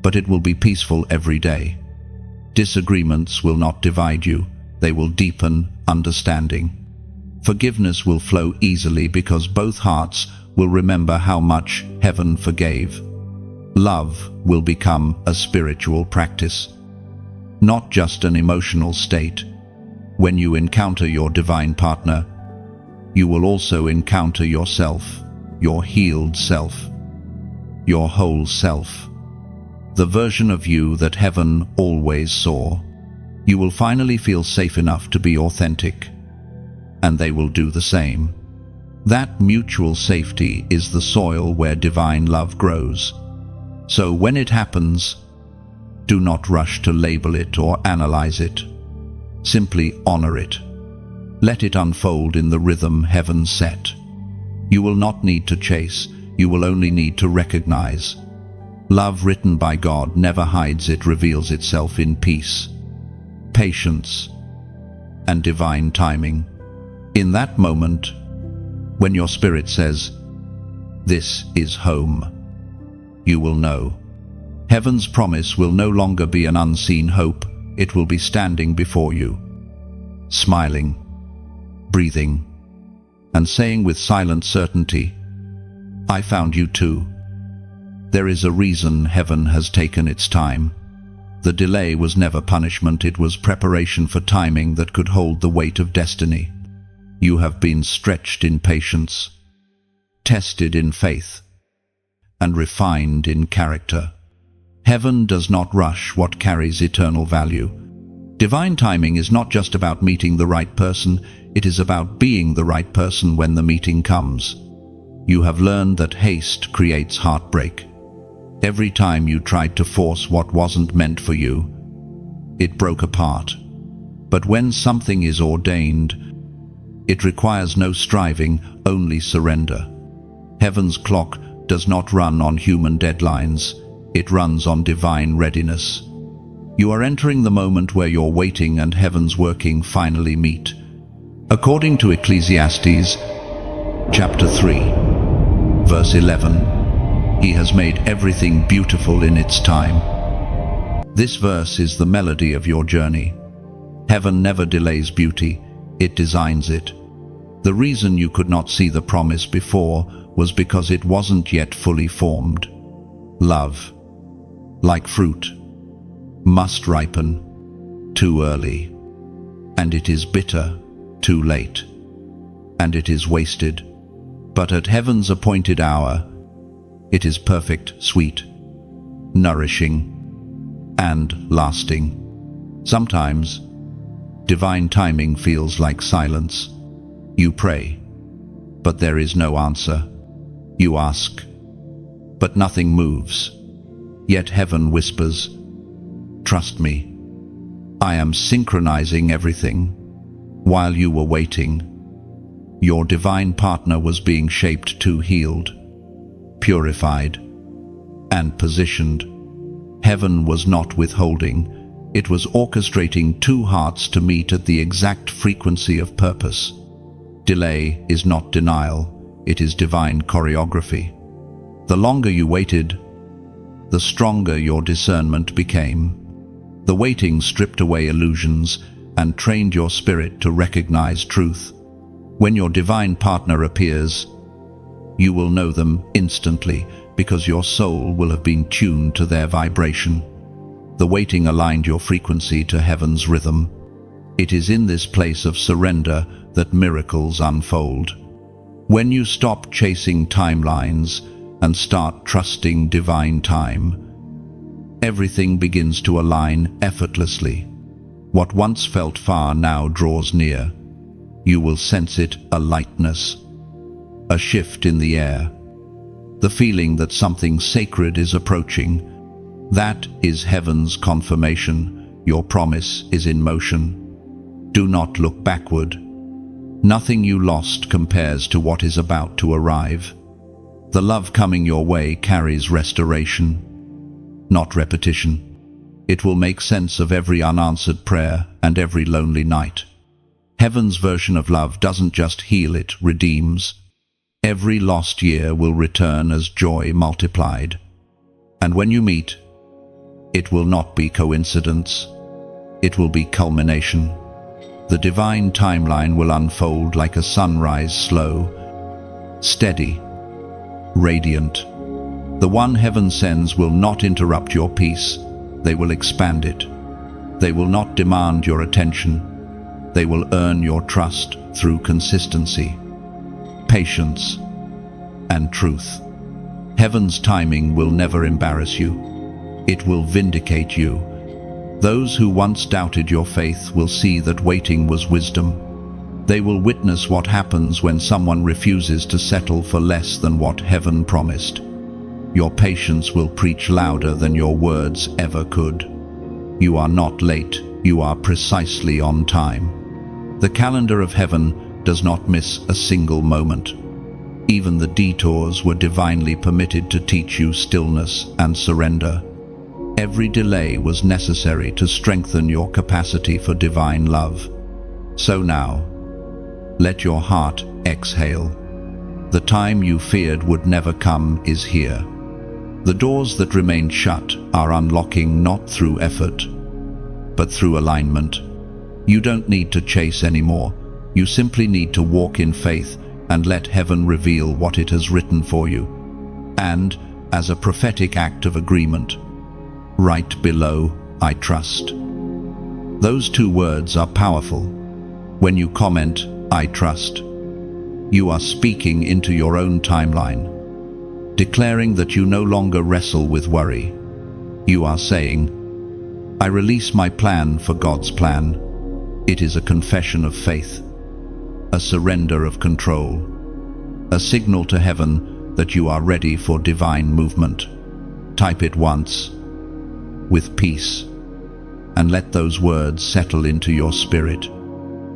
but it will be peaceful every day. Disagreements will not divide you, they will deepen understanding. Forgiveness will flow easily because both hearts will remember how much heaven forgave. Love will become a spiritual practice, not just an emotional state. When you encounter your divine partner, you will also encounter yourself, your healed self, your whole self, the version of you that heaven always saw. You will finally feel safe enough to be authentic, and they will do the same. That mutual safety is the soil where divine love grows. So when it happens, do not rush to label it or analyze it. Simply honor it. Let it unfold in the rhythm heaven set. You will not need to chase, you will only need to recognize. Love written by God never hides, it reveals itself in peace, patience, and divine timing. In that moment, when your spirit says, "This is home," you will know. Heaven's promise will no longer be an unseen hope, it will be standing before you, smiling, breathing, and saying with silent certainty, "I found you too." There is a reason heaven has taken its time. The delay was never punishment, it was preparation for timing that could hold the weight of destiny. You have been stretched in patience, tested in faith, and refined in character. Heaven does not rush what carries eternal value. Divine timing is not just about meeting the right person, it is about being the right person when the meeting comes. You have learned that haste creates heartbreak. Every time you tried to force what wasn't meant for you, it broke apart. But when something is ordained, it requires no striving, only surrender. Heaven's clock does not run on human deadlines, it runs on divine readiness. You are entering the moment where your waiting and heaven's working finally meet. According to Ecclesiastes, chapter 3, verse 11, He has made everything beautiful in its time. This verse is the melody of your journey. Heaven never delays beauty, it designs it. The reason you could not see the promise before was because it wasn't yet fully formed. Love, like fruit, must ripen too early, and it is bitter too late, and it is wasted. But at heaven's appointed hour, it is perfect, sweet, nourishing, and lasting. Sometimes, divine timing feels like silence. You pray, but there is no answer. You ask, but nothing moves. Yet heaven whispers, "Trust me. I am synchronizing everything." While you were waiting, your divine partner was being shaped to healed, purified, and positioned. Heaven was not withholding. It was orchestrating two hearts to meet at the exact frequency of purpose. Delay is not denial, it is divine choreography. The longer you waited, the stronger your discernment became. The waiting stripped away illusions and trained your spirit to recognize truth. When your divine partner appears, you will know them instantly because your soul will have been tuned to their vibration. The waiting aligned your frequency to heaven's rhythm. It is in this place of surrender that miracles unfold. When you stop chasing timelines and start trusting divine time, everything begins to align effortlessly. What once felt far now draws near. You will sense it, a lightness, a shift in the air, the feeling that something sacred is approaching. That is heaven's confirmation. Your promise is in motion. Do not look backward. Nothing you lost compares to what is about to arrive. The love coming your way carries restoration, not repetition. It will make sense of every unanswered prayer and every lonely night. Heaven's version of love doesn't just heal, it redeems. Every lost year will return as joy multiplied. And when you meet, it will not be coincidence. It will be culmination. The divine timeline will unfold like a sunrise, slow, steady, radiant. The one heaven sends will not interrupt your peace. They will expand it. They will not demand your attention. They will earn your trust through consistency, patience, and truth. Heaven's timing will never embarrass you. It will vindicate you. Those who once doubted your faith will see that waiting was wisdom. They will witness what happens when someone refuses to settle for less than what heaven promised. Your patience will preach louder than your words ever could. You are not late, you are precisely on time. The calendar of heaven does not miss a single moment. Even the detours were divinely permitted to teach you stillness and surrender. Every delay was necessary to strengthen your capacity for divine love. So now, let your heart exhale. The time you feared would never come is here. The doors that remained shut are unlocking not through effort, but through alignment. You don't need to chase anymore. You simply need to walk in faith and let heaven reveal what it has written for you. And, as a prophetic act of agreement, write below, "I trust." Those two words are powerful. When you comment, "I trust," you are speaking into your own timeline, declaring that you no longer wrestle with worry. You are saying, "I release my plan for God's plan." It is a confession of faith, a surrender of control, a signal to heaven that you are ready for divine movement. Type it once, with peace, and let those words settle into your spirit.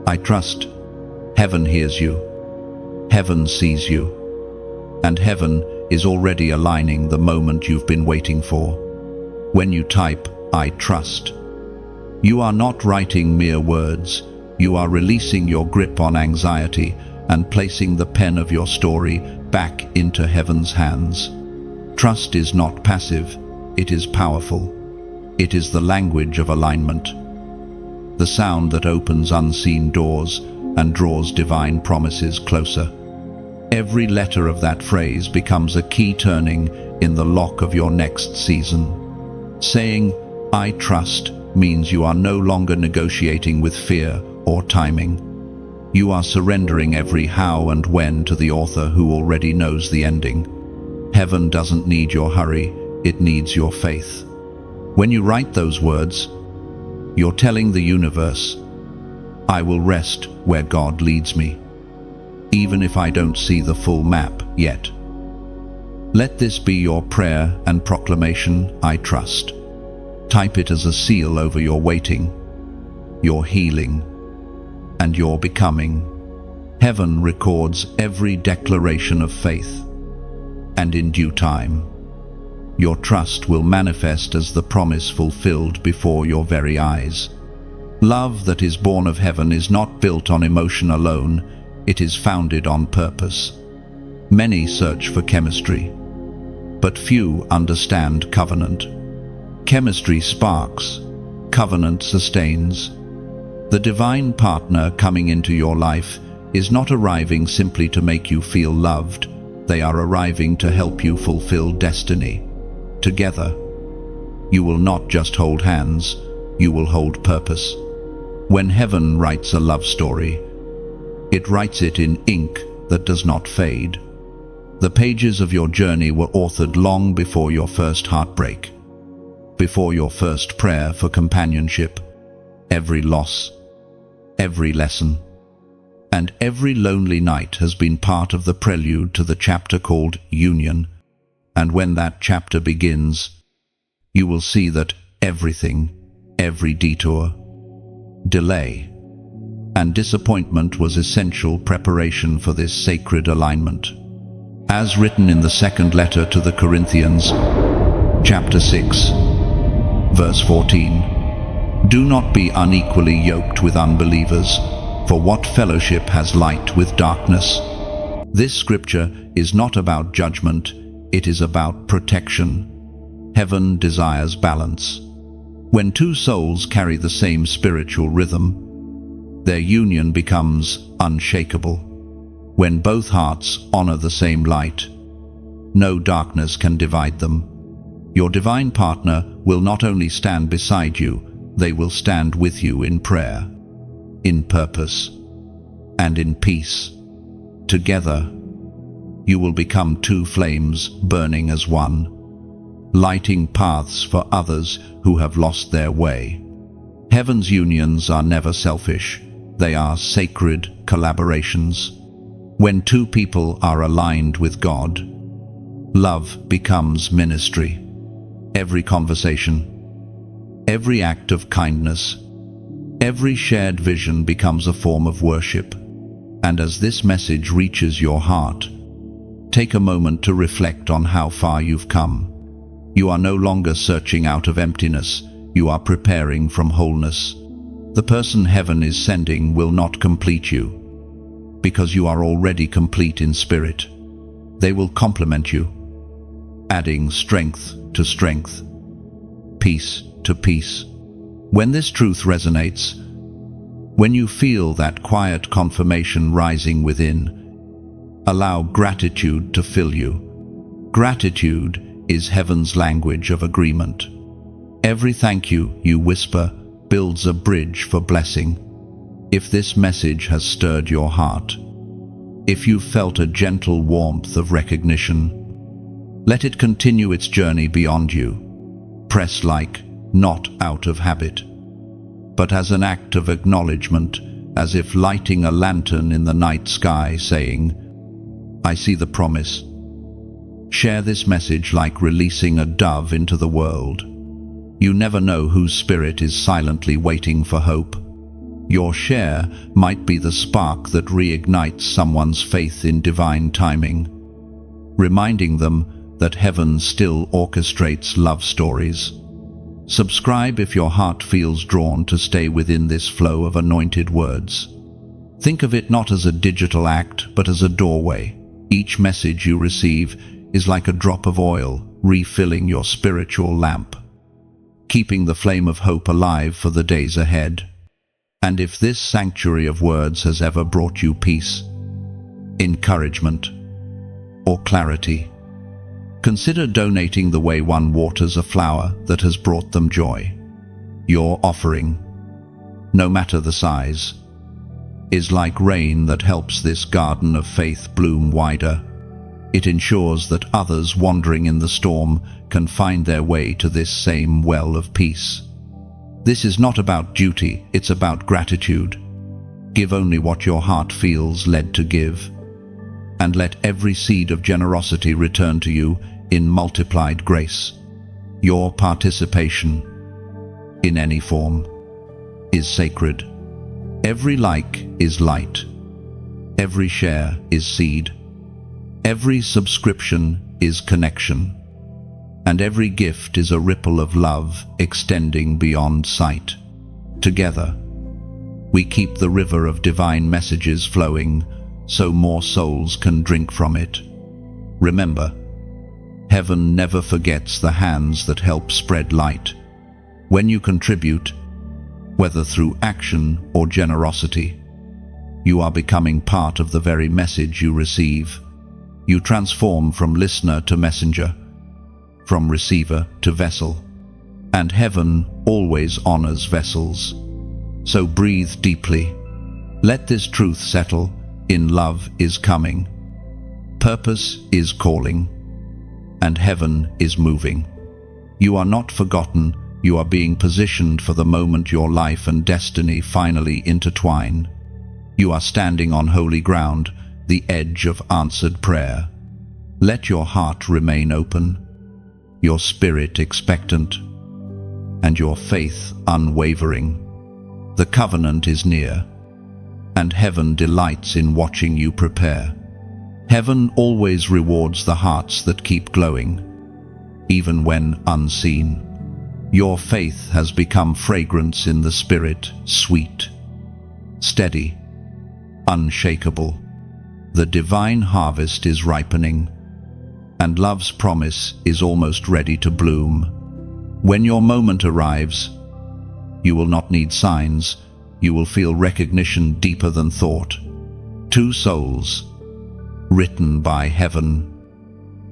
I trust. Heaven hears you. Heaven sees you. And heaven is already aligning the moment you've been waiting for. When you type, "I trust," you are not writing mere words. You are releasing your grip on anxiety and placing the pen of your story back into heaven's hands. Trust is not passive, it is powerful. It is the language of alignment, the sound that opens unseen doors and draws divine promises closer. Every letter of that phrase becomes a key turning in the lock of your next season. Saying, "I trust," means you are no longer negotiating with fear or timing. You are surrendering every how and when to the author who already knows the ending. Heaven doesn't need your hurry, it needs your faith. When you write those words, you're telling the universe, "I will rest where God leads me, even if I don't see the full map yet." Let this be your prayer and proclamation, "I trust." Type it as a seal over your waiting, your healing, and your becoming. Heaven records every declaration of faith, and in due time, your trust will manifest as the promise fulfilled before your very eyes. Love that is born of heaven is not built on emotion alone, it is founded on purpose. Many search for chemistry, but few understand covenant. Chemistry sparks, covenant sustains. The divine partner coming into your life is not arriving simply to make you feel loved, they are arriving to help you fulfill destiny. Together, you will not just hold hands, you will hold purpose. When heaven writes a love story, it writes it in ink that does not fade. The pages of your journey were authored long before your first heartbreak, before your first prayer for companionship. Every loss, every lesson, and every lonely night has been part of the prelude to the chapter called Union. And when that chapter begins, you will see that everything, every detour, delay, and disappointment was essential preparation for this sacred alignment. As written in the second letter to the Corinthians, chapter 6, verse 14, "Do not be unequally yoked with unbelievers, for what fellowship has light with darkness?" This scripture is not about judgment, it is about protection. Heaven desires balance. When two souls carry the same spiritual rhythm, their union becomes unshakable. When both hearts honor the same light, no darkness can divide them. Your divine partner will not only stand beside you, they will stand with you in prayer, in purpose, and in peace. Together, you will become two flames burning as one, lighting paths for others who have lost their way. Heaven's unions are never selfish, they are sacred collaborations. When two people are aligned with God, love becomes ministry. Every conversation, every act of kindness, every shared vision becomes a form of worship. And as this message reaches your heart, take a moment to reflect on how far you've come. You are no longer searching out of emptiness, you are preparing from wholeness. The person heaven is sending will not complete you, because you are already complete in spirit. They will complement you, adding strength to strength, peace to peace. When this truth resonates, when you feel that quiet confirmation rising within, allow gratitude to fill you. Gratitude is heaven's language of agreement. Every thank you you whisper builds a bridge for blessing. If this message has stirred your heart, if you felt a gentle warmth of recognition, let it continue its journey beyond you. Press like, not out of habit, but as an act of acknowledgement, as if lighting a lantern in the night sky saying, "I see the promise." Share this message like releasing a dove into the world. You never know whose spirit is silently waiting for hope. Your share might be the spark that reignites someone's faith in divine timing, reminding them that heaven still orchestrates love stories. Subscribe if your heart feels drawn to stay within this flow of anointed words. Think of it not as a digital act, but as a doorway. Each message you receive is like a drop of oil, refilling your spiritual lamp, keeping the flame of hope alive for the days ahead. And if this sanctuary of words has ever brought you peace, encouragement, or clarity, consider donating the way one waters a flower that has brought them joy. Your offering, no matter the size, is like rain that helps this garden of faith bloom wider. It ensures that others wandering in the storm can find their way to this same well of peace. This is not about duty, it's about gratitude. Give only what your heart feels led to give, and let every seed of generosity return to you in multiplied grace. Your participation, in any form, is sacred. Every like is light. Every share is seed. Every subscription is connection. And every gift is a ripple of love extending beyond sight. Together, we keep the river of divine messages flowing so more souls can drink from it. Remember, heaven never forgets the hands that help spread light. When you contribute, whether through action or generosity, you are becoming part of the very message you receive. You transform from listener to messenger, from receiver to vessel, and heaven always honors vessels. So breathe deeply. Let this truth settle. In love is coming. Purpose is calling. And heaven is moving. You are not forgotten. You are being positioned for the moment your life and destiny finally intertwine. You are standing on holy ground, the edge of answered prayer. Let your heart remain open, your spirit expectant, and your faith unwavering. The covenant is near, and heaven delights in watching you prepare. Heaven always rewards the hearts that keep glowing, even when unseen. Your faith has become fragrance in the spirit, sweet, steady, unshakable. The divine harvest is ripening, and love's promise is almost ready to bloom. When your moment arrives, you will not need signs. You will feel recognition deeper than thought. Two souls, written by heaven,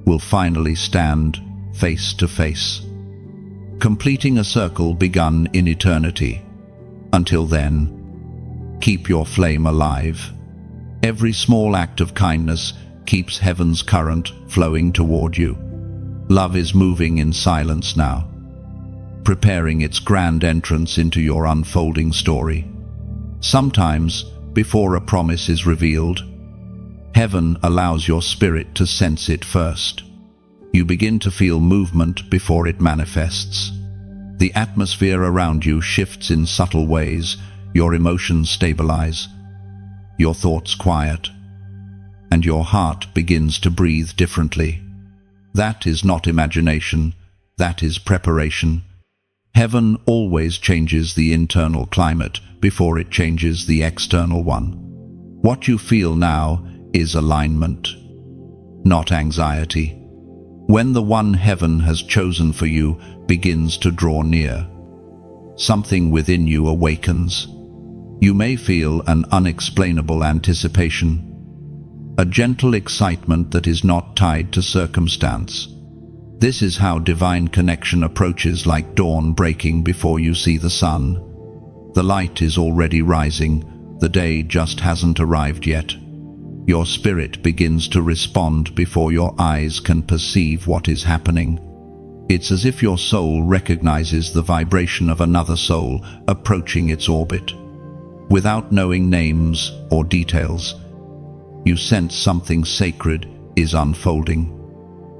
will finally stand face to face, completing a circle begun in eternity. Until then, keep your flame alive. Every small act of kindness keeps heaven's current flowing toward you. Love is moving in silence now, preparing its grand entrance into your unfolding story. Sometimes, before a promise is revealed, heaven allows your spirit to sense it first. You begin to feel movement before it manifests. The atmosphere around you shifts in subtle ways. Your emotions stabilize, your thoughts quiet, and your heart begins to breathe differently. That is not imagination, that is preparation. Heaven always changes the internal climate before it changes the external one. What you feel now is alignment, not anxiety. When the one heaven has chosen for you begins to draw near, something within you awakens. You may feel an unexplainable anticipation, a gentle excitement that is not tied to circumstance. This is how divine connection approaches, like dawn breaking before you see the sun. The light is already rising, the day just hasn't arrived yet. Your spirit begins to respond before your eyes can perceive what is happening. It's as if your soul recognizes the vibration of another soul approaching its orbit. Without knowing names or details, you sense something sacred is unfolding.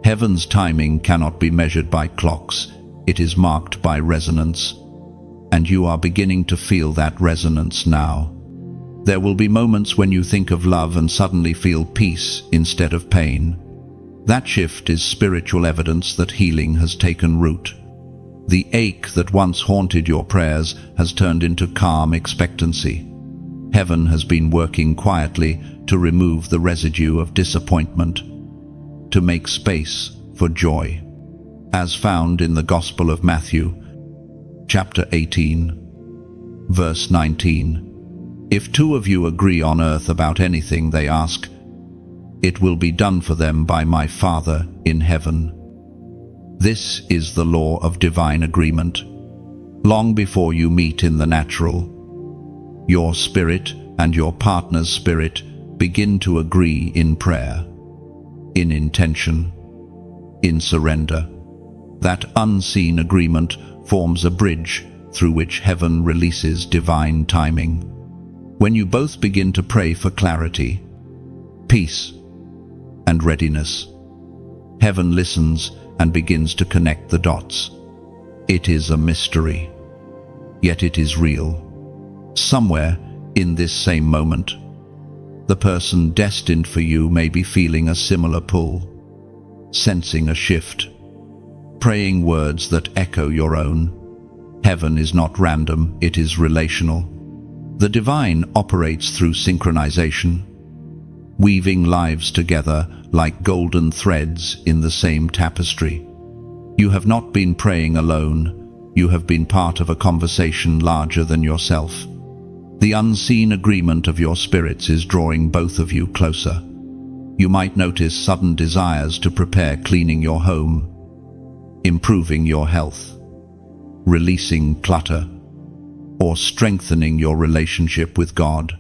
Heaven's timing cannot be measured by clocks. It is marked by resonance, and you are beginning to feel that resonance now. There will be moments when you think of love and suddenly feel peace instead of pain. That shift is spiritual evidence that healing has taken root. The ache that once haunted your prayers has turned into calm expectancy. Heaven has been working quietly to remove the residue of disappointment, to make space for joy. As found in the Gospel of Matthew, chapter 18, verse 19. If two of you agree on earth about anything they ask, it will be done for them by my Father in heaven. This is the law of divine agreement. Long before you meet in the natural, your spirit and your partner's spirit begin to agree in prayer, in intention, in surrender. That unseen agreement forms a bridge through which heaven releases divine timing. When you both begin to pray for clarity, peace, and readiness, heaven listens and begins to connect the dots. It is a mystery, yet it is real. Somewhere in this same moment, the person destined for you may be feeling a similar pull, sensing a shift, praying words that echo your own. Heaven is not random, it is relational. The divine operates through synchronization, weaving lives together like golden threads in the same tapestry. You have not been praying alone, you have been part of a conversation larger than yourself. The unseen agreement of your spirits is drawing both of you closer. You might notice sudden desires to prepare cleaning your home, improving your health, releasing clutter, or strengthening your relationship with God.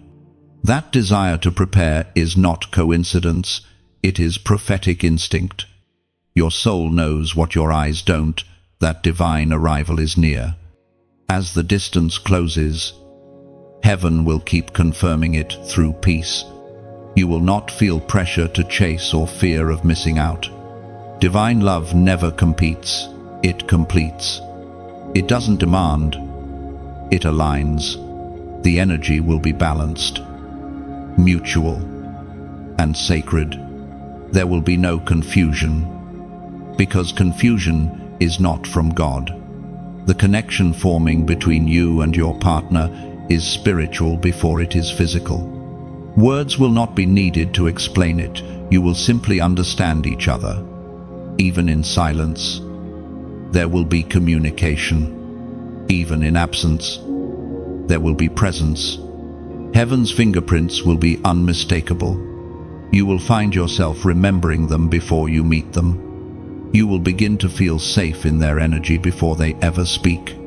That desire to prepare is not coincidence, it is prophetic instinct. Your soul knows what your eyes don't, that divine arrival is near. As the distance closes, heaven will keep confirming it through peace. You will not feel pressure to chase or fear of missing out. Divine love never competes, it completes. It doesn't demand, it aligns. The energy will be balanced, mutual, and sacred. There will be no confusion, because confusion is not from God. The connection forming between you and your partner is spiritual before it is physical. Words will not be needed to explain it. You will simply understand each other. Even in silence, there will be communication. Even in absence, there will be presence. Heaven's fingerprints will be unmistakable. You will find yourself remembering them before you meet them. You will begin to feel safe in their energy before they ever speak.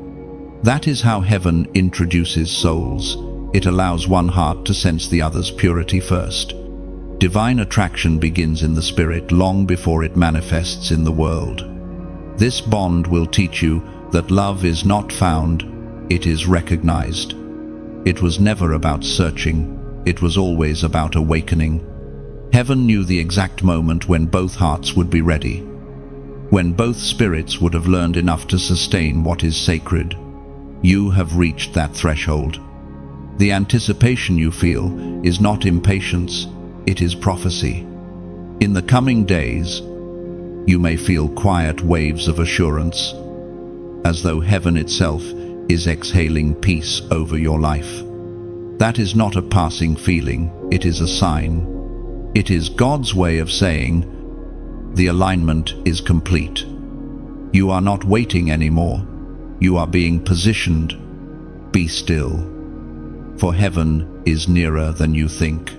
That is how heaven introduces souls. It allows one heart to sense the other's purity first. Divine attraction begins in the spirit long before it manifests in the world. This bond will teach you that love is not found, it is recognized. It was never about searching, it was always about awakening. Heaven knew the exact moment when both hearts would be ready, when both spirits would have learned enough to sustain what is sacred. You have reached that threshold. The anticipation you feel is not impatience, it is prophecy. In the coming days, you may feel quiet waves of assurance, as though heaven itself is exhaling peace over your life. That is not a passing feeling, it is a sign. It is God's way of saying, the alignment is complete. You are not waiting anymore, you are being positioned. Be still, for heaven is nearer than you think.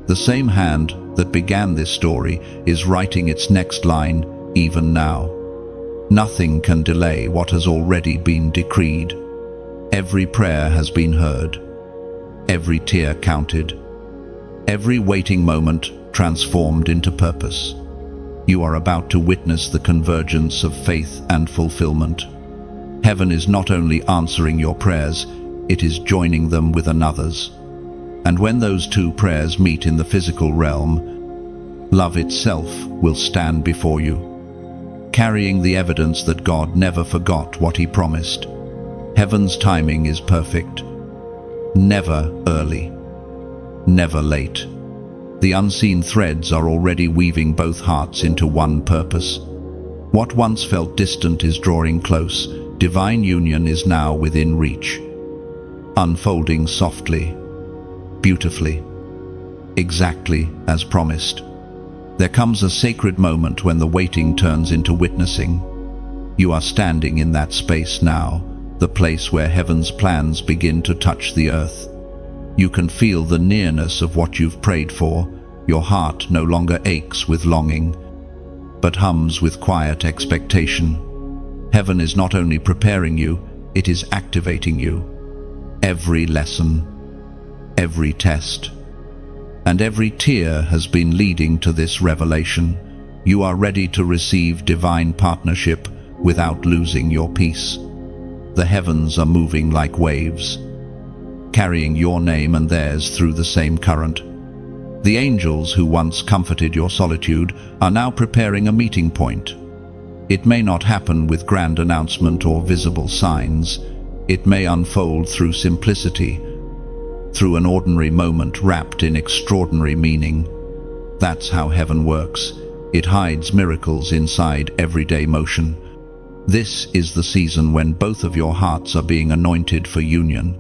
The same hand that began this story is writing its next line even now. Nothing can delay what has already been decreed. Every prayer has been heard, every tear counted, every waiting moment transformed into purpose. You are about to witness the convergence of faith and fulfillment. Heaven is not only answering your prayers, it is joining them with another's. And when those two prayers meet in the physical realm, love itself will stand before you, carrying the evidence that God never forgot what he promised. Heaven's timing is perfect, never early, never late. The unseen threads are already weaving both hearts into one purpose. What once felt distant is drawing close. Divine union is now within reach, unfolding softly, beautifully, exactly as promised. There comes a sacred moment when the waiting turns into witnessing. You are standing in that space now, the place where heaven's plans begin to touch the earth. You can feel the nearness of what you've prayed for. Your heart no longer aches with longing, but hums with quiet expectation. Heaven is not only preparing you, it is activating you. Every lesson, every test, and every tear has been leading to this revelation. You are ready to receive divine partnership without losing your peace. The heavens are moving like waves, carrying your name and theirs through the same current. The angels who once comforted your solitude are now preparing a meeting point. It may not happen with grand announcement or visible signs. It may unfold through simplicity, through an ordinary moment wrapped in extraordinary meaning. That's how heaven works. It hides miracles inside everyday motion. This is the season when both of your hearts are being anointed for union.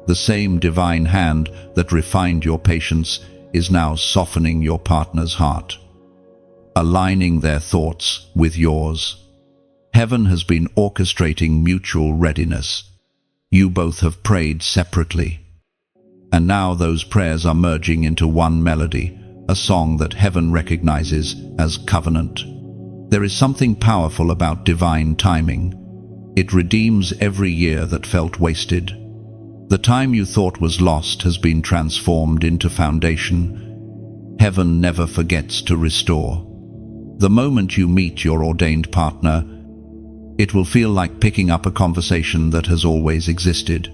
The same divine hand that refined your patience is now softening your partner's heart, aligning their thoughts with yours. Heaven has been orchestrating mutual readiness. You both have prayed separately, and now those prayers are merging into one melody, a song that heaven recognizes as covenant. There is something powerful about divine timing. It redeems every year that felt wasted. The time you thought was lost has been transformed into foundation. Heaven never forgets to restore. The moment you meet your ordained partner, it will feel like picking up a conversation that has always existed,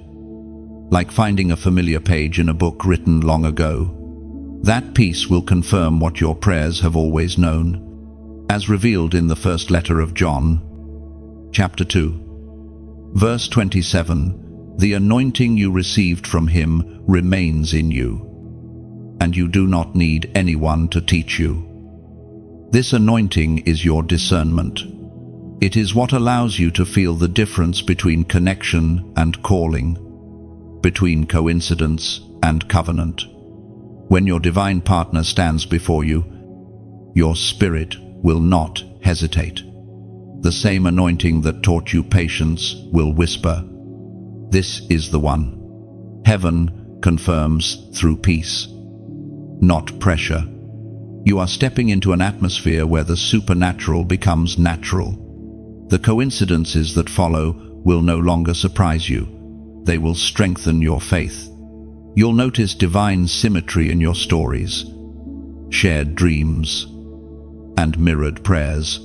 like finding a familiar page in a book written long ago. That peace will confirm what your prayers have always known, as revealed in the first letter of John, chapter 2, verse 27. The anointing you received from him remains in you, and you do not need anyone to teach you. This anointing is your discernment. It is what allows you to feel the difference between connection and calling, between coincidence and covenant. When your divine partner stands before you, your spirit will not hesitate. The same anointing that taught you patience will whisper, "This is the one." Heaven confirms through peace, not pressure. You are stepping into an atmosphere where the supernatural becomes natural. The coincidences that follow will no longer surprise you. They will strengthen your faith. You'll notice divine symmetry in your stories, shared dreams, and mirrored prayers.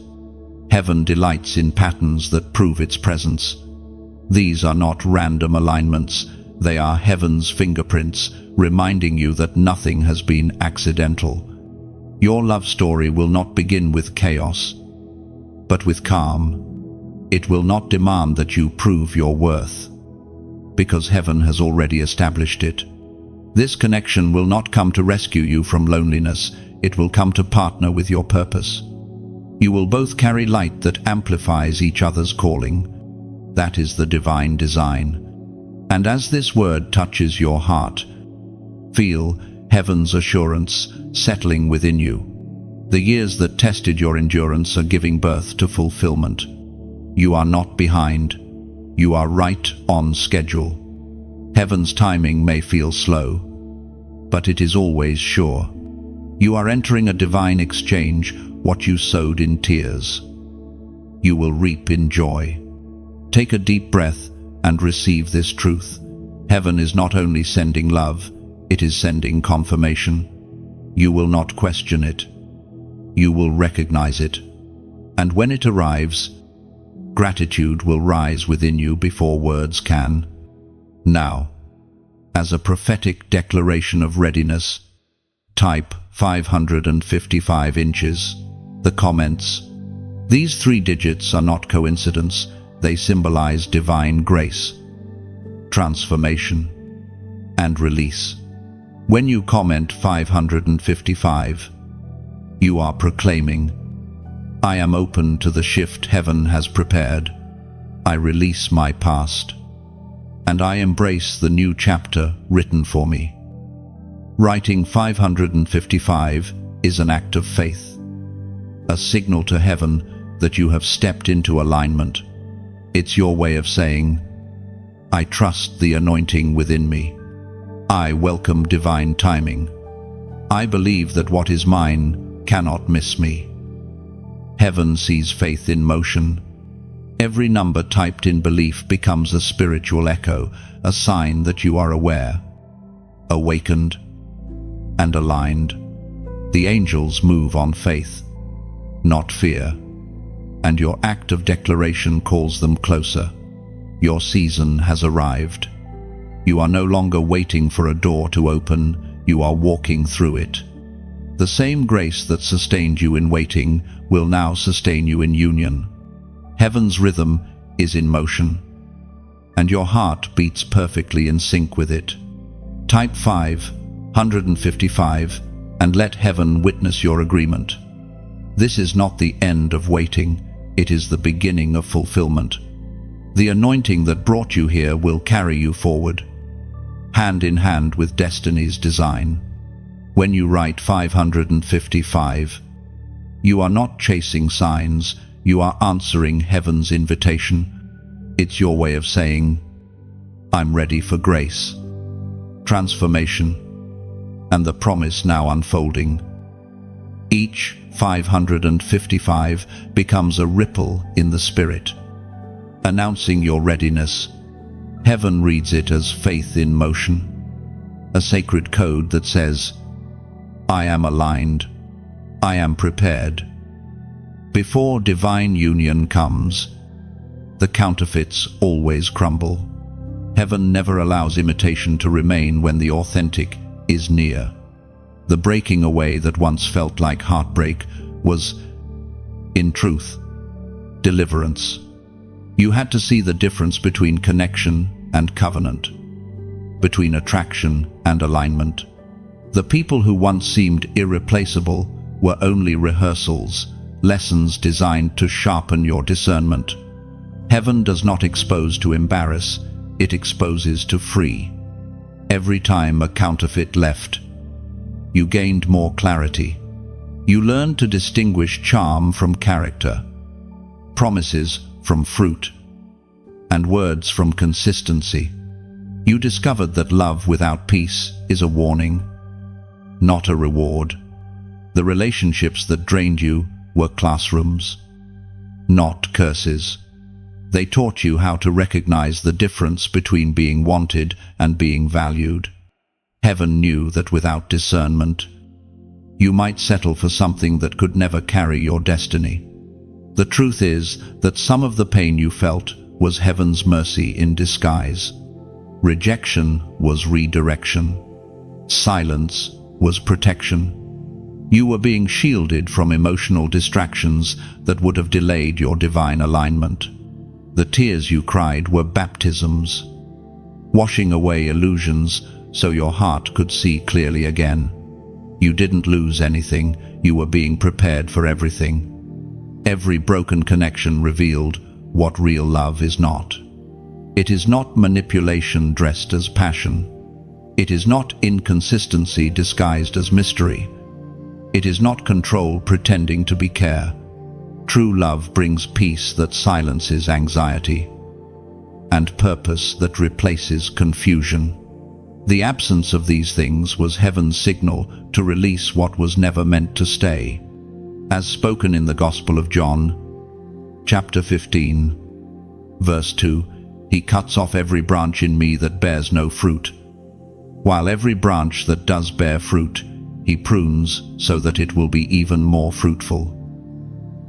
Heaven delights in patterns that prove its presence. These are not random alignments. They are heaven's fingerprints, reminding you that nothing has been accidental. Your love story will not begin with chaos, but with calm. It will not demand that you prove your worth, because heaven has already established it. This connection will not come to rescue you from loneliness. It will come to partner with your purpose. You will both carry light that amplifies each other's calling. That is the divine design. And as this word touches your heart, feel heaven's assurance settling within you. The years that tested your endurance are giving birth to fulfillment. You are not behind. You are right on schedule. Heaven's timing may feel slow, but it is always sure. You are entering a divine exchange. What you sowed in tears, you will reap in joy. Take a deep breath and receive this truth. Heaven is not only sending love, it is sending confirmation. You will not question it. You will recognize it. And when it arrives, gratitude will rise within you before words can. Now, as a prophetic declaration of readiness, type 555 inches. The comments. These 3 digits are not coincidence. They symbolize divine grace, transformation, and release. When you comment 555, you are proclaiming, "I am open to the shift heaven has prepared. I release my past, and I embrace the new chapter written for me." Writing 555 is an act of faith, a signal to heaven that you have stepped into alignment. It's your way of saying, "I trust the anointing within me. I welcome divine timing. I believe that what is mine cannot miss me. Heaven sees faith in motion. Every number typed in belief becomes a spiritual echo, a sign that you are aware, awakened, and aligned. The angels move on faith, not fear, and your act of declaration calls them closer. Your season has arrived. You are no longer waiting for a door to open, you are walking through it. The same grace that sustained you in waiting will now sustain you in union. Heaven's rhythm is in motion, and your heart beats perfectly in sync with it. Type 555, and let heaven witness your agreement. This is not the end of waiting, it is the beginning of fulfillment. The anointing that brought you here will carry you forward, hand in hand with destiny's design. When you write 555, you are not chasing signs, you are answering heaven's invitation. It's your way of saying, I'm ready for grace, transformation, and the promise now unfolding. Each 555 becomes a ripple in the spirit, announcing your readiness. Heaven reads it as faith in motion, a sacred code that says, I am aligned, I am prepared. Before divine union comes, the counterfeits always crumble. Heaven never allows imitation to remain when the authentic is near. The breaking away that once felt like heartbreak was, in truth, deliverance. You had to see the difference between connection and covenant, between attraction and alignment. The people who once seemed irreplaceable were only rehearsals, lessons designed to sharpen your discernment. Heaven does not expose to embarrass, it exposes to free. Every time a counterfeit left, you gained more clarity. You learned to distinguish charm from character, promises from fruit, and words from consistency. You discovered that love without peace is a warning, not a reward. The relationships that drained you were classrooms, not curses. They taught you how to recognize the difference between being wanted and being valued. Heaven knew that without discernment, you might settle for something that could never carry your destiny. The truth is that some of the pain you felt was heaven's mercy in disguise. Rejection was redirection. Silence was protection. You were being shielded from emotional distractions that would have delayed your divine alignment. The tears you cried were baptisms, washing away illusions so your heart could see clearly again. You didn't lose anything, you were being prepared for everything. Every broken connection revealed what real love is not. It is not manipulation dressed as passion. It is not inconsistency disguised as mystery. It is not control pretending to be care. True love brings peace that silences anxiety, and purpose that replaces confusion. The absence of these things was heaven's signal to release what was never meant to stay. As spoken in the Gospel of John, chapter 15, verse 2, He cuts off every branch in me that bears no fruit, while every branch that does bear fruit, He prunes so that it will be even more fruitful.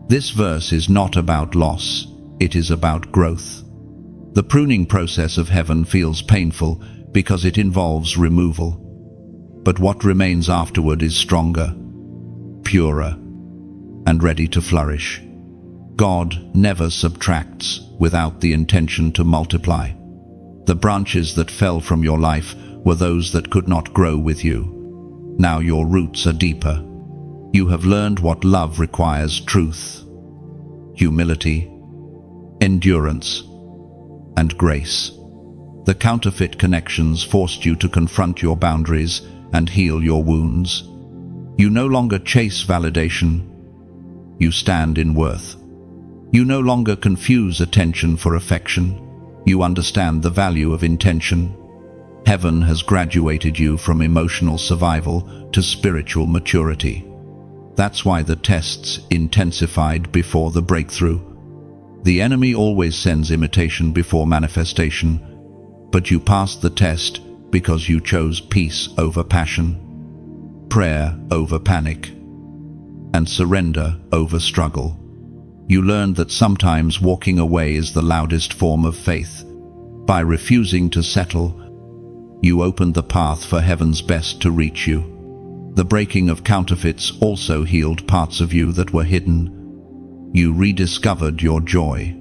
This verse is not about loss, it is about growth. The pruning process of heaven feels painful because it involves removal. But what remains afterward is stronger, purer, and ready to flourish. God never subtracts without the intention to multiply. The branches that fell from your life were those that could not grow with you. Now your roots are deeper. You have learned what love requires: truth, humility, endurance, and grace. The counterfeit connections forced you to confront your boundaries and heal your wounds. You no longer chase validation. You stand in worth. You no longer confuse attention for affection. You understand the value of intention. Heaven has graduated you from emotional survival to spiritual maturity. That's why the tests intensified before the breakthrough. The enemy always sends imitation before manifestation, but you passed the test because you chose peace over passion, prayer over panic, and surrender over struggle. You learned that sometimes walking away is the loudest form of faith. By refusing to settle, you opened the path for heaven's best to reach you. The breaking of counterfeits also healed parts of you that were hidden. You rediscovered your joy,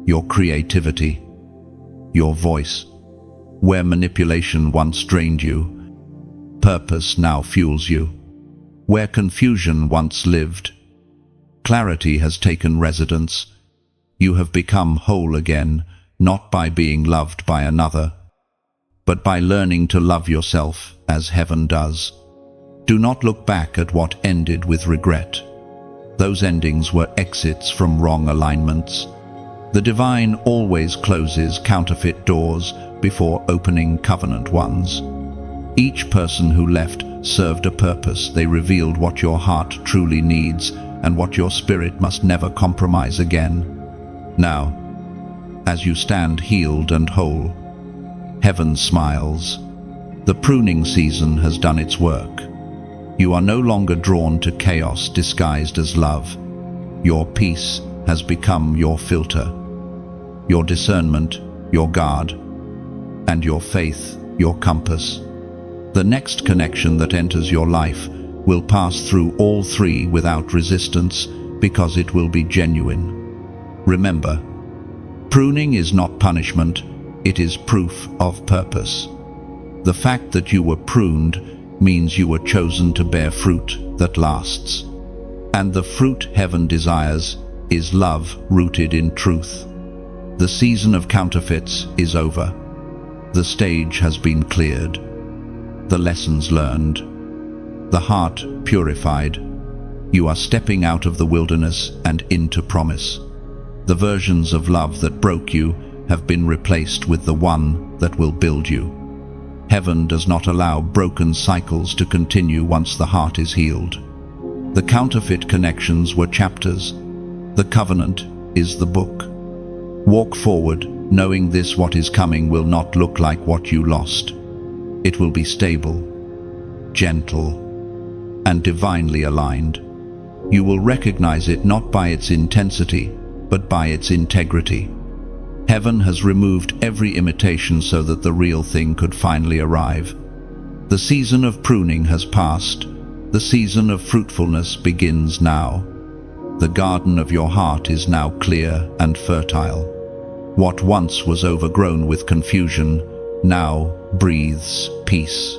your creativity, your voice. Where manipulation once drained you, purpose now fuels you. Where confusion once lived, clarity has taken residence. You have become whole again, not by being loved by another, but by learning to love yourself as heaven does. Do not look back at what ended with regret. Those endings were exits from wrong alignments. The divine always closes counterfeit doors before opening covenant ones. Each person who left served a purpose. They revealed what your heart truly needs and what your spirit must never compromise again. Now, as you stand healed and whole, heaven smiles. The pruning season has done its work. You are no longer drawn to chaos disguised as love. Your peace has become your filter, your discernment, your guard, and your faith, your compass. The next connection that enters your life will pass through all three without resistance because it will be genuine. Remember, pruning is not punishment, it is proof of purpose. The fact that you were pruned means you were chosen to bear fruit that lasts. And the fruit heaven desires is love rooted in truth. The season of counterfeits is over. The stage has been cleared. The lessons learned. The heart purified. You are stepping out of the wilderness and into promise. The versions of love that broke you have been replaced with the one that will build you. Heaven does not allow broken cycles to continue once the heart is healed. The counterfeit connections were chapters. The covenant is the book. Walk forward, knowing this: what is coming will not look like what you lost. It will be stable, gentle, and divinely aligned. You will recognize it not by its intensity, but by its integrity. Heaven has removed every imitation so that the real thing could finally arrive. The season of pruning has passed. The season of fruitfulness begins now. The garden of your heart is now clear and fertile. What once was overgrown with confusion now breathes peace.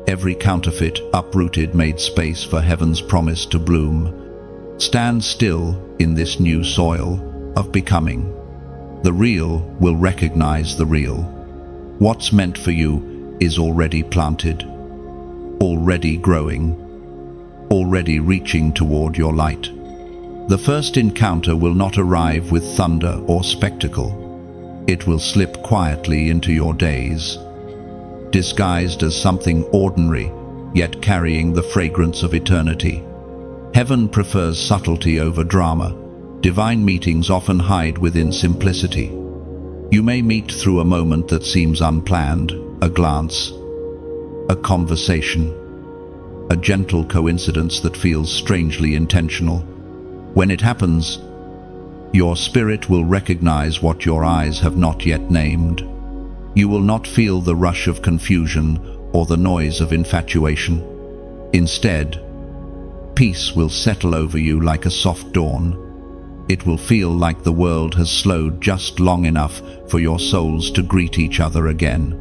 Every counterfeit uprooted made space for heaven's promise to bloom. Stand still in this new soil of becoming. The real will recognize the real. What's meant for you is already planted, already growing, already reaching toward your light. The first encounter will not arrive with thunder or spectacle. It will slip quietly into your days, disguised as something ordinary, yet carrying the fragrance of eternity. Heaven prefers subtlety over drama. Divine meetings often hide within simplicity. You may meet through a moment that seems unplanned, a glance, a conversation, a gentle coincidence that feels strangely intentional. When it happens, your spirit will recognize what your eyes have not yet named. You will not feel the rush of confusion or the noise of infatuation. Instead, peace will settle over you like a soft dawn. It will feel like the world has slowed just long enough for your souls to greet each other again.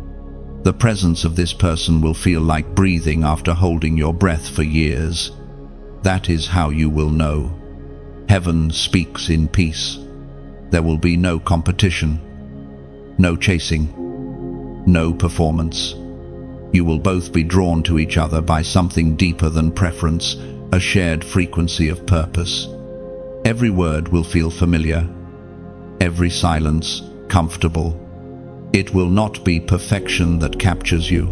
The presence of this person will feel like breathing after holding your breath for years. That is how you will know. Heaven speaks in peace. There will be no competition, no chasing, no performance. You will both be drawn to each other by something deeper than preference, a shared frequency of purpose. Every word will feel familiar, every silence comfortable, It will not be perfection that captures you,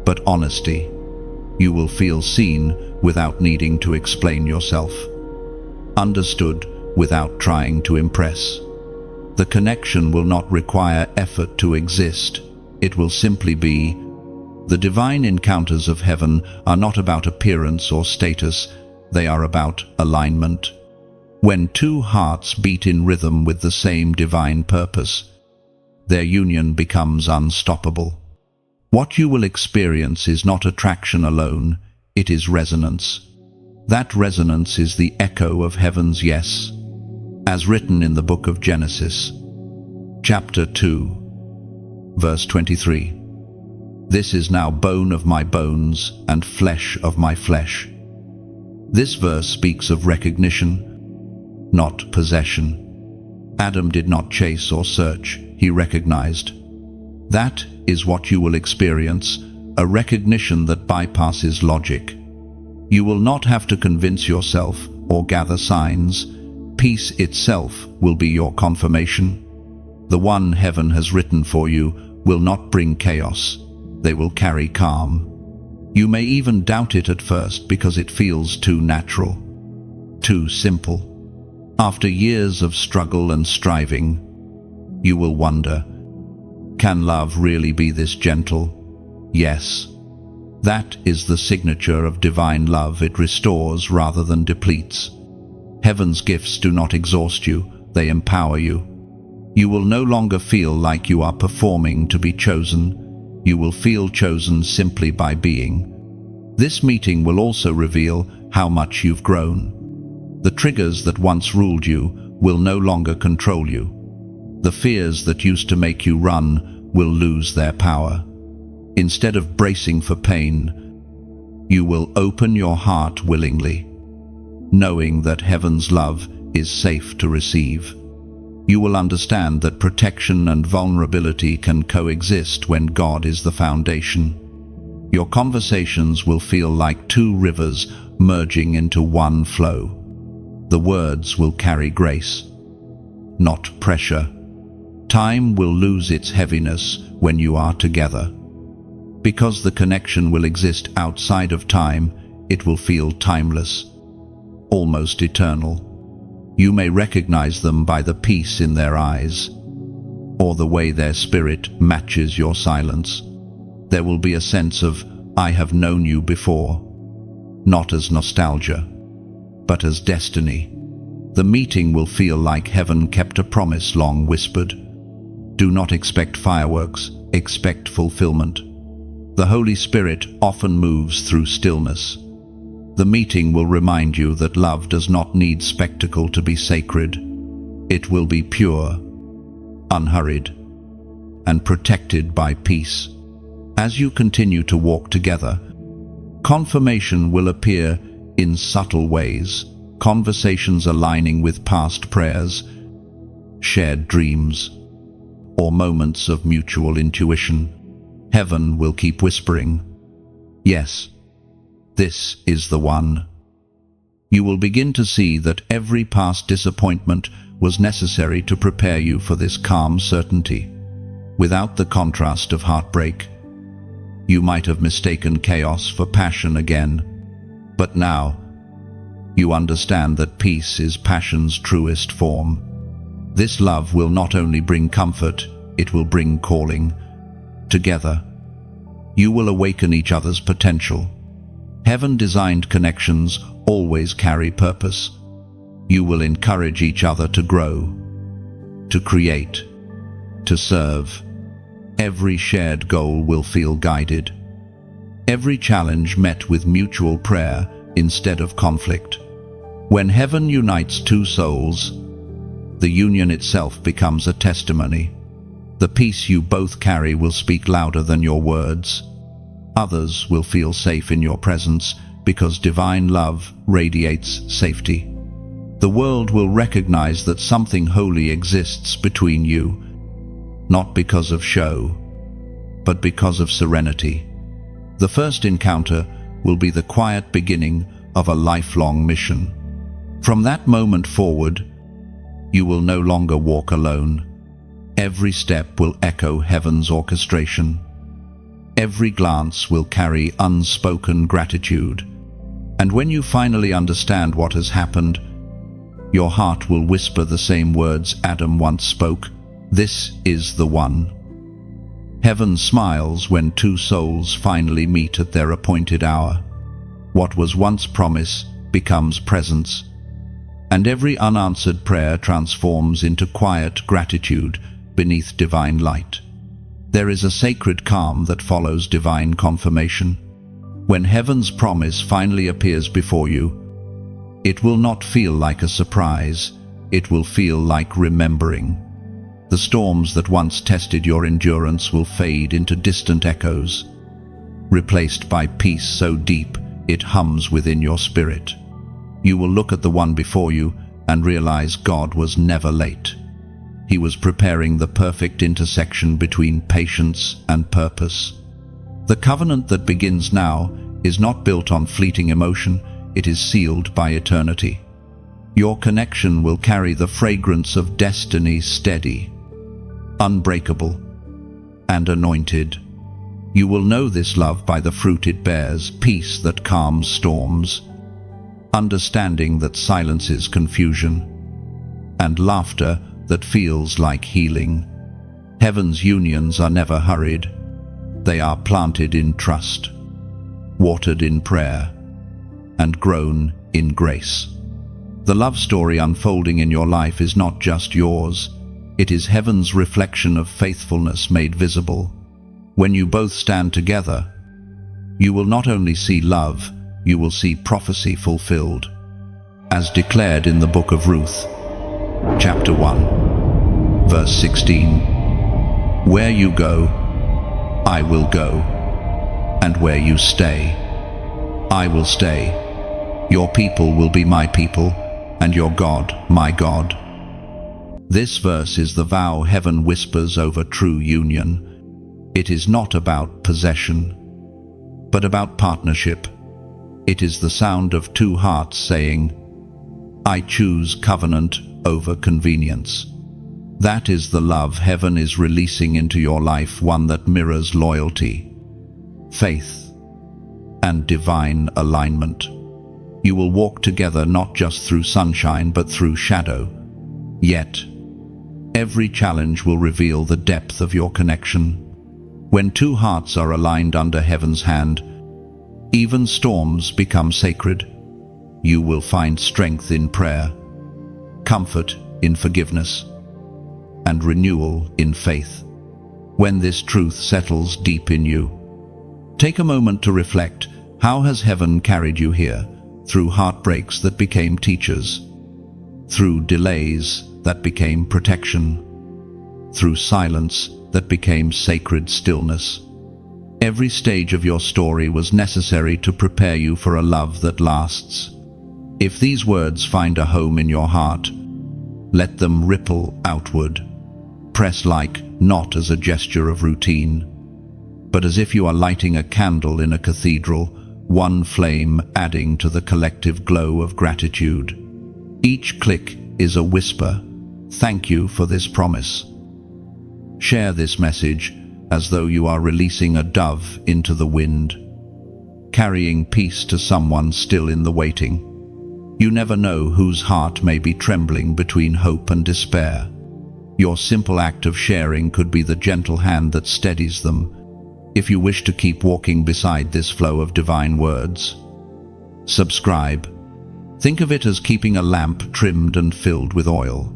but honesty. You will feel seen without needing to explain yourself, understood without trying to impress. The connection will not require effort to exist. It will simply be. The divine encounters of heaven are not about appearance or status, they are about alignment. When two hearts beat in rhythm with the same divine purpose, their union becomes unstoppable. What you will experience is not attraction alone, it is resonance. That resonance is the echo of heaven's yes, as written in the book of Genesis, chapter 2, verse 23. This is now bone of my bones and flesh of my flesh. This verse speaks of recognition, not possession. Adam did not chase or search, he recognized. That is what you will experience, a recognition that bypasses logic. You will not have to convince yourself or gather signs. Peace itself will be your confirmation. The one heaven has written for you will not bring chaos. They will carry calm. You may even doubt it at first because it feels too natural, too simple. After years of struggle and striving, you will wonder, can love really be this gentle? Yes. That is the signature of divine love. It restores rather than depletes. Heaven's gifts do not exhaust you, they empower you. You will no longer feel like you are performing to be chosen. You will feel chosen simply by being. This meeting will also reveal how much you've grown. The triggers that once ruled you will no longer control you. The fears that used to make you run will lose their power. Instead of bracing for pain, you will open your heart willingly, knowing that heaven's love is safe to receive. You will understand that protection and vulnerability can coexist when God is the foundation. Your conversations will feel like two rivers merging into one flow. The words will carry grace, not pressure. Time will lose its heaviness when you are together. Because the connection will exist outside of time, it will feel timeless, almost eternal. You may recognize them by the peace in their eyes, or the way their spirit matches your silence. There will be a sense of, I have known you before, not as nostalgia, but as destiny. The meeting will feel like heaven kept a promise long whispered. Do not expect fireworks, expect fulfillment. The Holy Spirit often moves through stillness. The meeting will remind you that love does not need spectacle to be sacred. It will be pure, unhurried, and protected by peace. As you continue to walk together, confirmation will appear in subtle ways, conversations aligning with past prayers, shared dreams, or moments of mutual intuition. Heaven will keep whispering, yes, this is the one. You will begin to see that every past disappointment was necessary to prepare you for this calm certainty. Without the contrast of heartbreak, you might have mistaken chaos for passion again. But now, you understand that peace is passion's truest form. This love will not only bring comfort, it will bring calling. Together, you will awaken each other's potential. Heaven-designed connections always carry purpose. You will encourage each other to grow, to create, to serve. Every shared goal will feel guided. Every challenge met with mutual prayer instead of conflict. When heaven unites two souls, the union itself becomes a testimony. The peace you both carry will speak louder than your words. Others will feel safe in your presence because divine love radiates safety. The world will recognize that something holy exists between you, not because of show, but because of serenity. The first encounter will be the quiet beginning of a lifelong mission. From that moment forward, you will no longer walk alone. Every step will echo heaven's orchestration. Every glance will carry unspoken gratitude. And when you finally understand what has happened, your heart will whisper the same words Adam once spoke: "This is the one." Heaven smiles when two souls finally meet at their appointed hour. What was once promise becomes presence, and every unanswered prayer transforms into quiet gratitude beneath divine light. There is a sacred calm that follows divine confirmation. When heaven's promise finally appears before you, it will not feel like a surprise, it will feel like remembering. The storms that once tested your endurance will fade into distant echoes, replaced by peace so deep it hums within your spirit. You will look at the one before you and realize God was never late. He was preparing the perfect intersection between patience and purpose. The covenant that begins now is not built on fleeting emotion, it is sealed by eternity. Your connection will carry the fragrance of destiny, steady, unbreakable, and anointed. You will know this love by the fruit it bears: peace that calms storms, understanding that silences confusion, and laughter that feels like healing. Heaven's unions are never hurried. They are planted in trust, watered in prayer, and grown in grace. The love story unfolding in your life is not just yours. It is heaven's reflection of faithfulness made visible. When you both stand together, you will not only see love, you will see prophecy fulfilled, as declared in the book of Ruth, chapter 1, verse 16. Where you go, I will go, and where you stay, I will stay. Your people will be my people, and your God, my God. This verse is the vow heaven whispers over true union. It is not about possession, but about partnership. It is the sound of two hearts saying, "I choose covenant over convenience." That is the love heaven is releasing into your life, one that mirrors loyalty, faith, and divine alignment. You will walk together not just through sunshine but through shadow. Yet, every challenge will reveal the depth of your connection. When two hearts are aligned under heaven's hand, even storms become sacred. You will find strength in prayer, comfort in forgiveness, and renewal in faith. When this truth settles deep in you, take a moment to reflect. How has heaven carried you here? Through heartbreaks that became teachers, through delays that became protection, through silence that became sacred stillness. Every stage of your story was necessary to prepare you for a love that lasts. If these words find a home in your heart, let them ripple outward. Press like, not as a gesture of routine, but as if you are lighting a candle in a cathedral, one flame adding to the collective glow of gratitude. Each click is a whisper. Thank you for this promise. Share this message as though you are releasing a dove into the wind, carrying peace to someone still in the waiting. You never know whose heart may be trembling between hope and despair. Your simple act of sharing could be the gentle hand that steadies them. If you wish to keep walking beside this flow of divine words, subscribe. Think of it as keeping a lamp trimmed and filled with oil.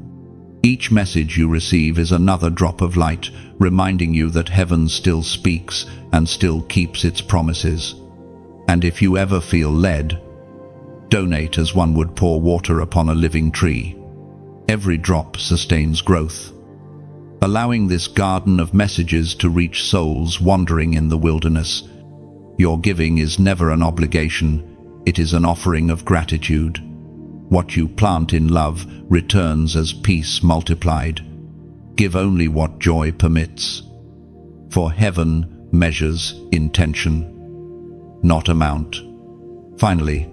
Each message you receive is another drop of light, reminding you that heaven still speaks and still keeps its promises. And if you ever feel led, donate as one would pour water upon a living tree. Every drop sustains growth, allowing this garden of messages to reach souls wandering in the wilderness. Your giving is never an obligation, it is an offering of gratitude. What you plant in love returns as peace multiplied. Give only what joy permits, for heaven measures intention, not amount. Finally,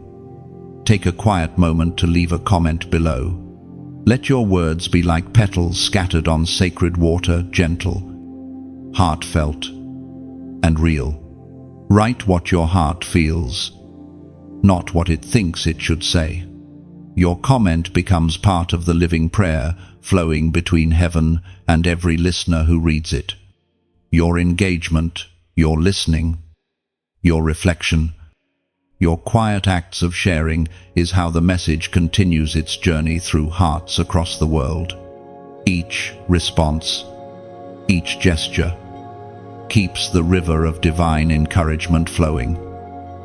take a quiet moment to leave a comment below. Let your words be like petals scattered on sacred water, gentle, heartfelt, and real. Write what your heart feels, not what it thinks it should say. Your comment becomes part of the living prayer flowing between heaven and every listener who reads it. Your engagement, your listening, your reflection, your quiet acts of sharing is how the message continues its journey through hearts across the world. Each response, each gesture, keeps the river of divine encouragement flowing.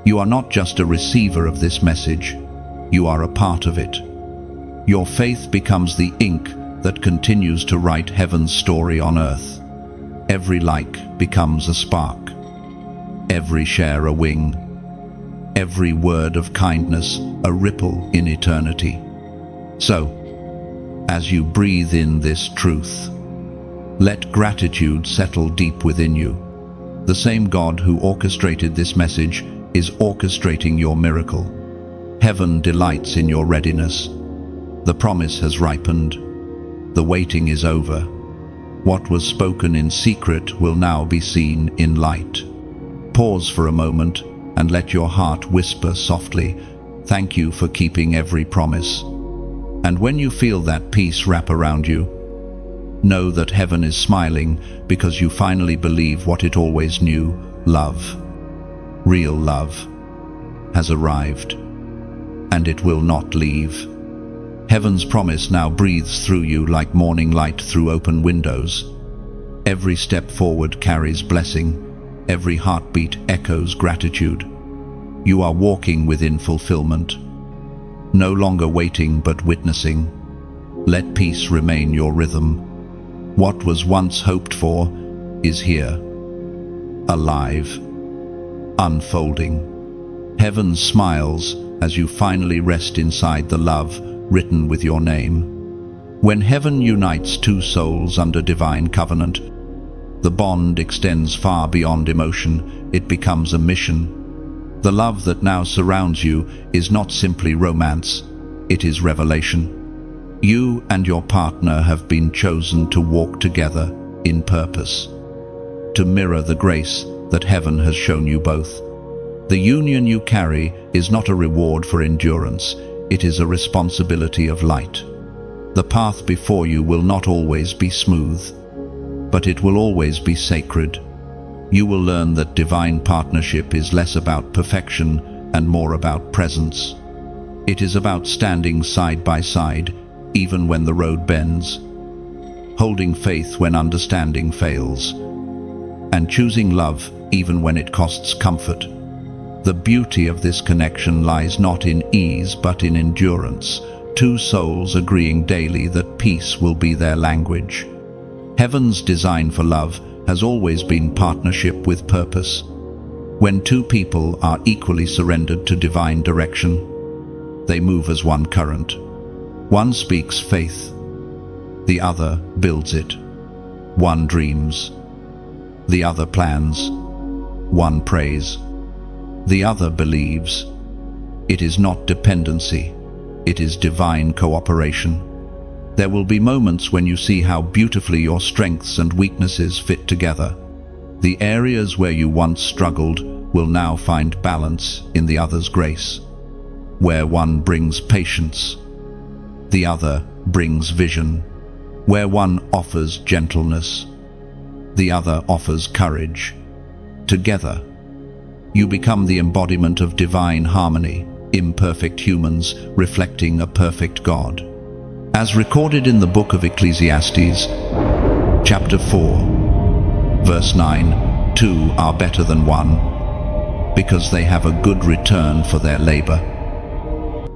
You are not just a receiver of this message, you are a part of it. Your faith becomes the ink that continues to write heaven's story on earth. Every like becomes a spark, every share a wing, every word of kindness a ripple in eternity. So, as you breathe in this truth, let gratitude settle deep within you. The same God who orchestrated this message is orchestrating your miracle. Heaven delights in your readiness. The promise has ripened. The waiting is over. What was spoken in secret will now be seen in light. Pause for a moment and let your heart whisper softly, "Thank you for keeping every promise." And when you feel that peace wrap around you, know that heaven is smiling because you finally believe what it always knew: love, real love, has arrived, and it will not leave. Heaven's promise now breathes through you like morning light through open windows. Every step forward carries blessing. Every heartbeat echoes gratitude. You are walking within fulfillment, no longer waiting but witnessing. Let peace remain your rhythm. What was once hoped for is here, alive, unfolding. Heaven smiles as you finally rest inside the love written with your name. When heaven unites two souls under divine covenant, the bond extends far beyond emotion. It becomes a mission. The love that now surrounds you is not simply romance, it is revelation. You and your partner have been chosen to walk together in purpose, to mirror the grace that heaven has shown you both. The union you carry is not a reward for endurance, it is a responsibility of light. The path before you will not always be smooth, but it will always be sacred. You will learn that divine partnership is less about perfection and more about presence. It is about standing side by side, even when the road bends, holding faith when understanding fails, and choosing love even when it costs comfort. The beauty of this connection lies not in ease but in endurance, two souls agreeing daily that peace will be their language. Heaven's design for love has always been partnership with purpose. When two people are equally surrendered to divine direction, they move as one current. One speaks faith, the other builds it. One dreams, the other plans. One prays, the other believes. It is not dependency, it is divine cooperation. There will be moments when you see how beautifully your strengths and weaknesses fit together. The areas where you once struggled will now find balance in the other's grace. Where one brings patience, the other brings vision. Where one offers gentleness, the other offers courage. Together, you become the embodiment of divine harmony, imperfect humans reflecting a perfect God. As recorded in the book of Ecclesiastes, chapter 4, verse 9, "Two are better than one, because they have a good return for their labor."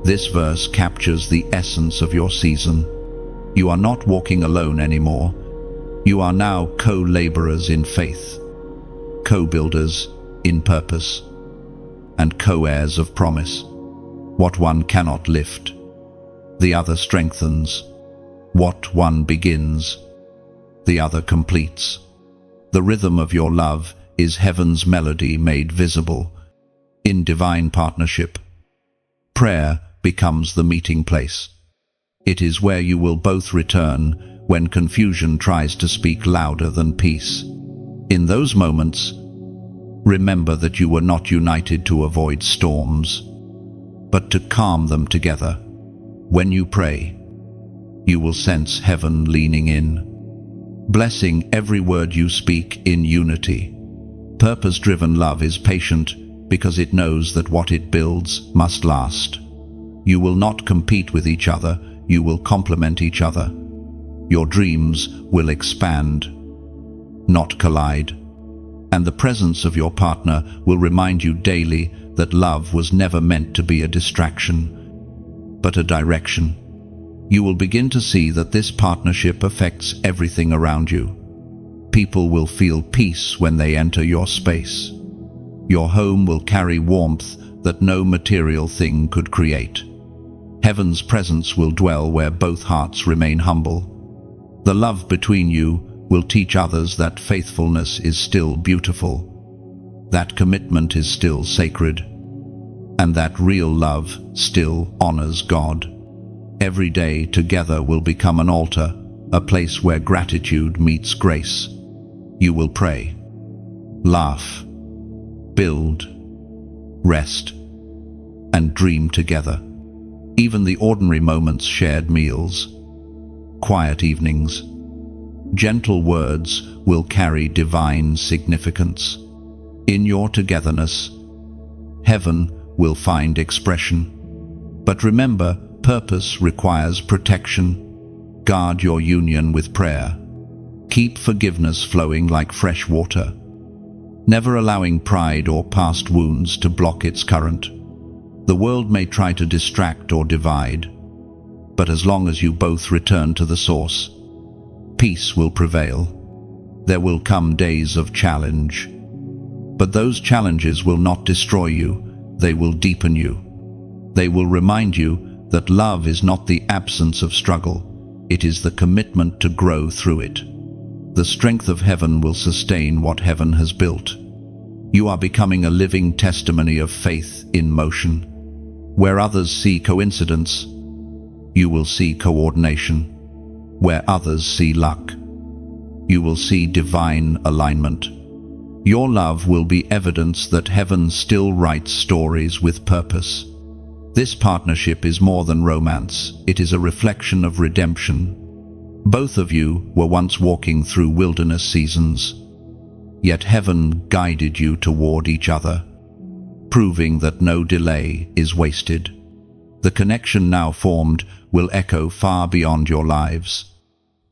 This verse captures the essence of your season. You are not walking alone anymore. You are now co-laborers in faith, co-builders in purpose, and co-heirs of promise. What one cannot lift, the other strengthens. What one begins, the other completes. The rhythm of your love is heaven's melody made visible. In divine partnership, prayer becomes the meeting place. It is where you will both return when confusion tries to speak louder than peace. In those moments, remember that you were not united to avoid storms, but to calm them together. When you pray, you will sense heaven leaning in, blessing every word you speak in unity. Purpose-driven love is patient because it knows that what it builds must last. You will not compete with each other, you will complement each other. Your dreams will expand, not collide. And the presence of your partner will remind you daily that love was never meant to be a distraction, but a direction. You will begin to see that this partnership affects everything around you. People will feel peace when they enter your space. Your home will carry warmth that no material thing could create. Heaven's presence will dwell where both hearts remain humble. The love between you will teach others that faithfulness is still beautiful, that commitment is still sacred, and that real love still honors God. Every day together will become an altar, a place where gratitude meets grace. You will pray, laugh, build, rest, and dream together. Even the ordinary moments, shared meals, quiet evenings, gentle words will carry divine significance. In your togetherness, heaven will find expression. But remember, purpose requires protection. Guard your union with prayer. Keep forgiveness flowing like fresh water, never allowing pride or past wounds to block its current. The world may try to distract or divide, but as long as you both return to the source, peace will prevail. There will come days of challenge, but those challenges will not destroy you, they will deepen you. They will remind you that love is not the absence of struggle, it is the commitment to grow through it. The strength of heaven will sustain what heaven has built. You are becoming a living testimony of faith in motion. Where others see coincidence, you will see coordination. Where others see luck, you will see divine alignment. Your love will be evidence that heaven still writes stories with purpose. This partnership is more than romance, it is a reflection of redemption. Both of you were once walking through wilderness seasons, yet heaven guided you toward each other, proving that no delay is wasted. The connection now formed will echo far beyond your lives.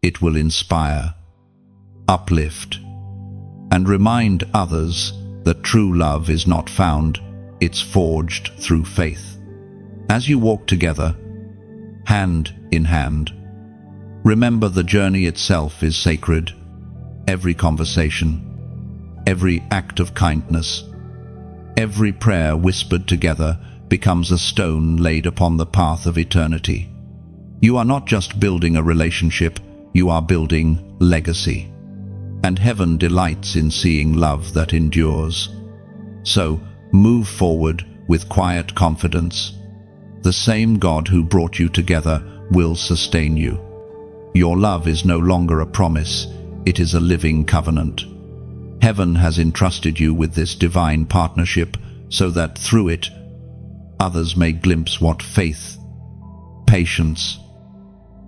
It will inspire, uplift, and remind others that true love is not found, it's forged through faith. As you walk together, hand in hand, remember the journey itself is sacred. Every conversation, every act of kindness, every prayer whispered together becomes a stone laid upon the path of eternity. You are not just building a relationship, you are building legacy. And heaven delights in seeing love that endures. So, move forward with quiet confidence. The same God who brought you together will sustain you. Your love is no longer a promise, it is a living covenant. Heaven has entrusted you with this divine partnership so that through it, others may glimpse what faith, patience,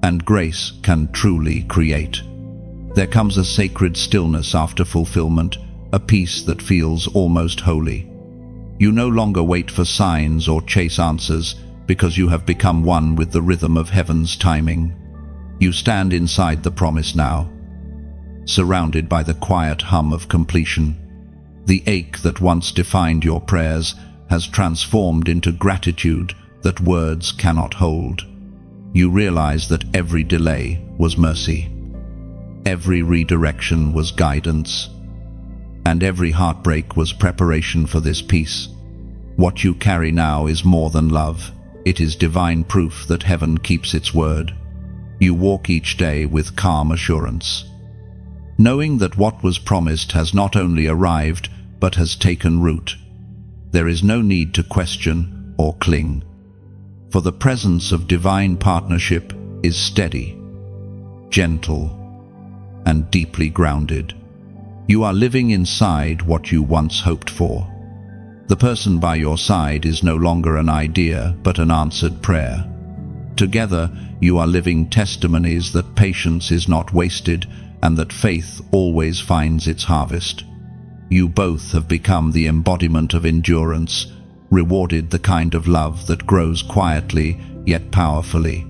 and grace can truly create. There comes a sacred stillness after fulfillment, a peace that feels almost holy. You no longer wait for signs or chase answers because you have become one with the rhythm of heaven's timing. You stand inside the promise now, surrounded by the quiet hum of completion. The ache that once defined your prayers has transformed into gratitude that words cannot hold. You realize that every delay was mercy, every redirection was guidance, and every heartbreak was preparation for this peace. What you carry now is more than love. It is divine proof that heaven keeps its word. You walk each day with calm assurance, knowing that what was promised has not only arrived, but has taken root. There is no need to question or cling, for the presence of divine partnership is steady, gentle, and deeply grounded. You are living inside what you once hoped for. The person by your side is no longer an idea, but an answered prayer. Together, you are living testimonies that patience is not wasted and that faith always finds its harvest. You both have become the embodiment of endurance, rewarded the kind of love that grows quietly yet powerfully,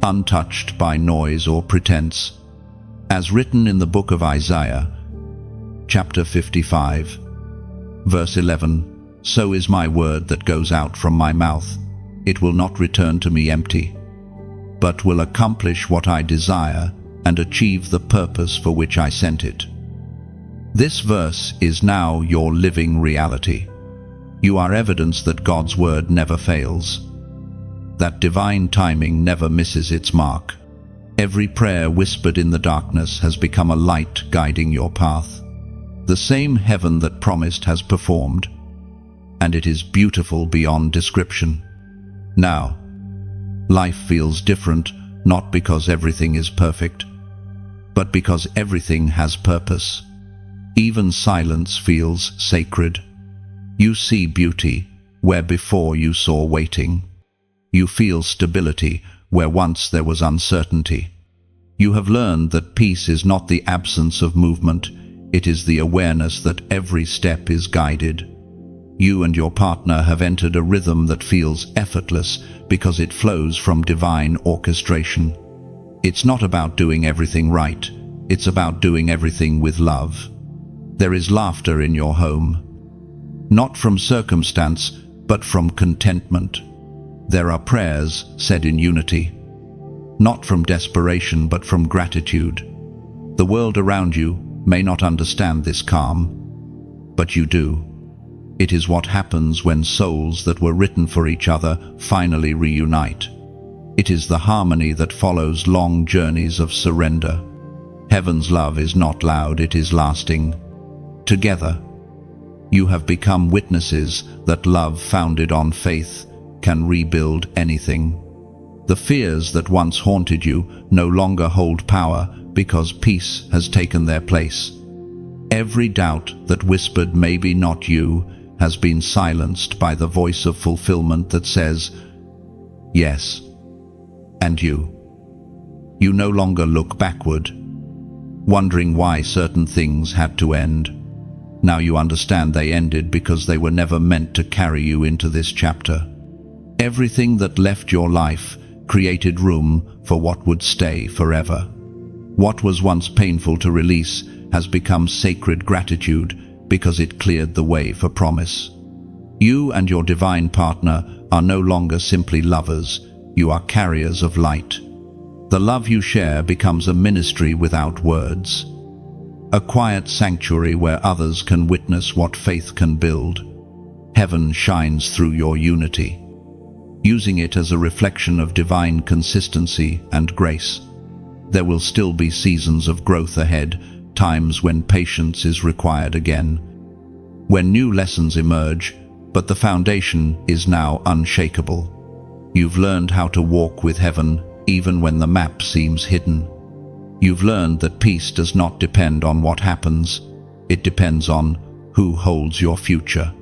untouched by noise or pretense. As written in the book of Isaiah, chapter 55, verse 11, "So is my word that goes out from my mouth. It will not return to me empty, but will accomplish what I desire and achieve the purpose for which I sent it." This verse is now your living reality. You are evidence that God's word never fails, that divine timing never misses its mark. Every prayer whispered in the darkness has become a light guiding your path. The same heaven that promised has performed, and it is beautiful beyond description. Now, life feels different, not because everything is perfect, but because everything has purpose. Even silence feels sacred. You see beauty where before you saw waiting. You feel stability where once there was uncertainty. You have learned that peace is not the absence of movement, it is the awareness that every step is guided. You and your partner have entered a rhythm that feels effortless because it flows from divine orchestration. It's not about doing everything right, it's about doing everything with love. There is laughter in your home, not from circumstance, but from contentment. There are prayers said in unity, not from desperation, but from gratitude. The world around you may not understand this calm, but you do. It is what happens when souls that were written for each other finally reunite. It is the harmony that follows long journeys of surrender. Heaven's love is not loud, it is lasting. Together, you have become witnesses that love founded on faith can rebuild anything. The fears that once haunted you no longer hold power because peace has taken their place. Every doubt that whispered maybe not you has been silenced by the voice of fulfillment that says, yes, and you. You no longer look backward, wondering why certain things had to end. Now you understand they ended because they were never meant to carry you into this chapter. Everything that left your life created room for what would stay forever. What was once painful to release has become sacred gratitude because it cleared the way for promise. You and your divine partner are no longer simply lovers, you are carriers of light. The love you share becomes a ministry without words, a quiet sanctuary where others can witness what faith can build. Heaven shines through your unity, using it as a reflection of divine consistency and grace. There will still be seasons of growth ahead, times when patience is required again, when new lessons emerge, but the foundation is now unshakable. You've learned how to walk with heaven even when the map seems hidden. You've learned that peace does not depend on what happens, it depends on who holds your future.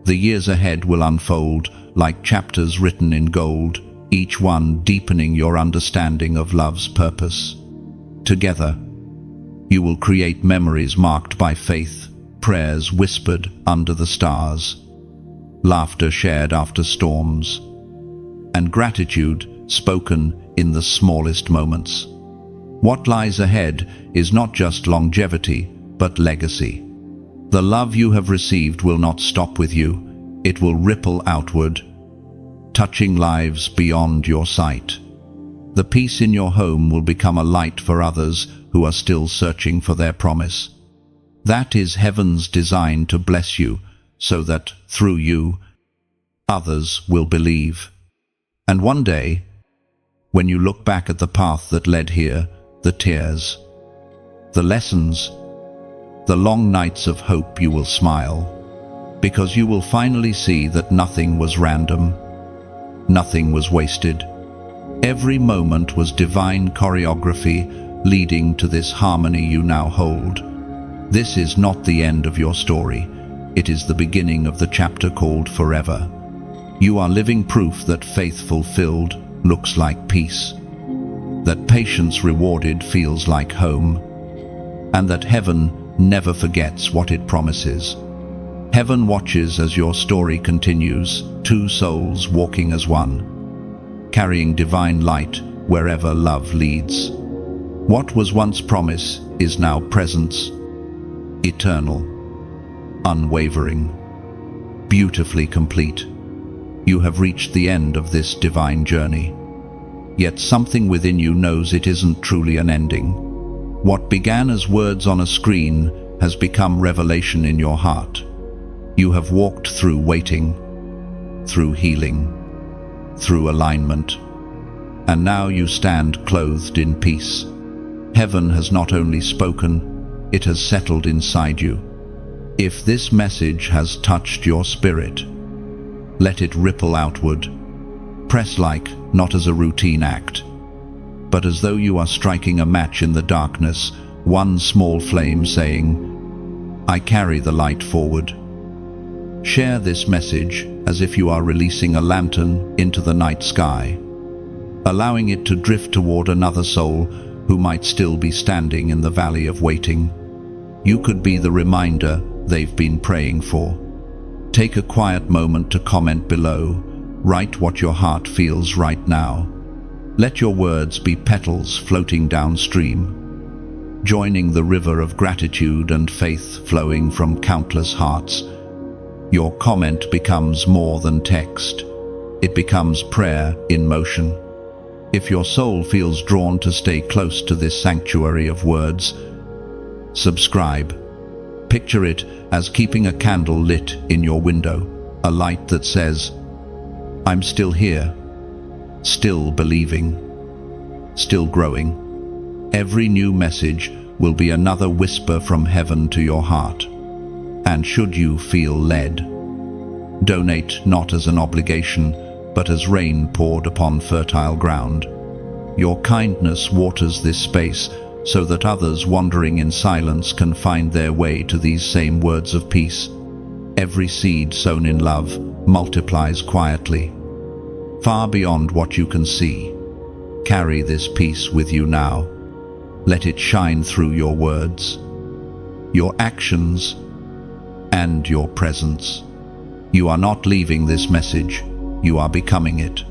The years ahead will unfold like chapters written in gold, each one deepening your understanding of love's purpose. Together, you will create memories marked by faith, prayers whispered under the stars, laughter shared after storms, and gratitude spoken in the smallest moments. What lies ahead is not just longevity, but legacy. The love you have received will not stop with you, it will ripple outward, touching lives beyond your sight. The peace in your home will become a light for others who are still searching for their promise. That is heaven's design to bless you, so that, through you, others will believe. And one day, when you look back at the path that led here, the tears, the lessons, the long nights of hope, you will smile, because you will finally see that nothing was random, nothing was wasted. Every moment was divine choreography leading to this harmony you now hold. This is not the end of your story. It is the beginning of the chapter called Forever. You are living proof that faith fulfilled looks like peace, that patience rewarded feels like home, and that heaven never forgets what it promises. Heaven watches as your story continues, two souls walking as one, carrying divine light wherever love leads. What was once promise is now presence, eternal, unwavering, beautifully complete. You have reached the end of this divine journey. Yet something within you knows it isn't truly an ending. What began as words on a screen has become revelation in your heart. You have walked through waiting, through healing, through alignment, and now you stand clothed in peace. Heaven has not only spoken, it has settled inside you. If this message has touched your spirit, let it ripple outward. Press like, not as a routine act, but as though you are striking a match in the darkness, one small flame saying, "I carry the light forward." Share this message as if you are releasing a lantern into the night sky, allowing it to drift toward another soul who might still be standing in the valley of waiting. You could be the reminder they've been praying for. Take a quiet moment to comment below. Write what your heart feels right now. Let your words be petals floating downstream, joining the river of gratitude and faith flowing from countless hearts. Your comment becomes more than text. It becomes prayer in motion. If your soul feels drawn to stay close to this sanctuary of words, subscribe. Picture it as keeping a candle lit in your window, a light that says, "I'm still here, still believing, still growing." Every new message will be another whisper from heaven to your heart. And should you feel led, donate not as an obligation, but as rain poured upon fertile ground. Your kindness waters this space so that others wandering in silence can find their way to these same words of peace. Every seed sown in love multiplies quietly, far beyond what you can see. Carry this peace with you now. Let it shine through your words, your actions, and your presence. You are not leaving this message, you are becoming it.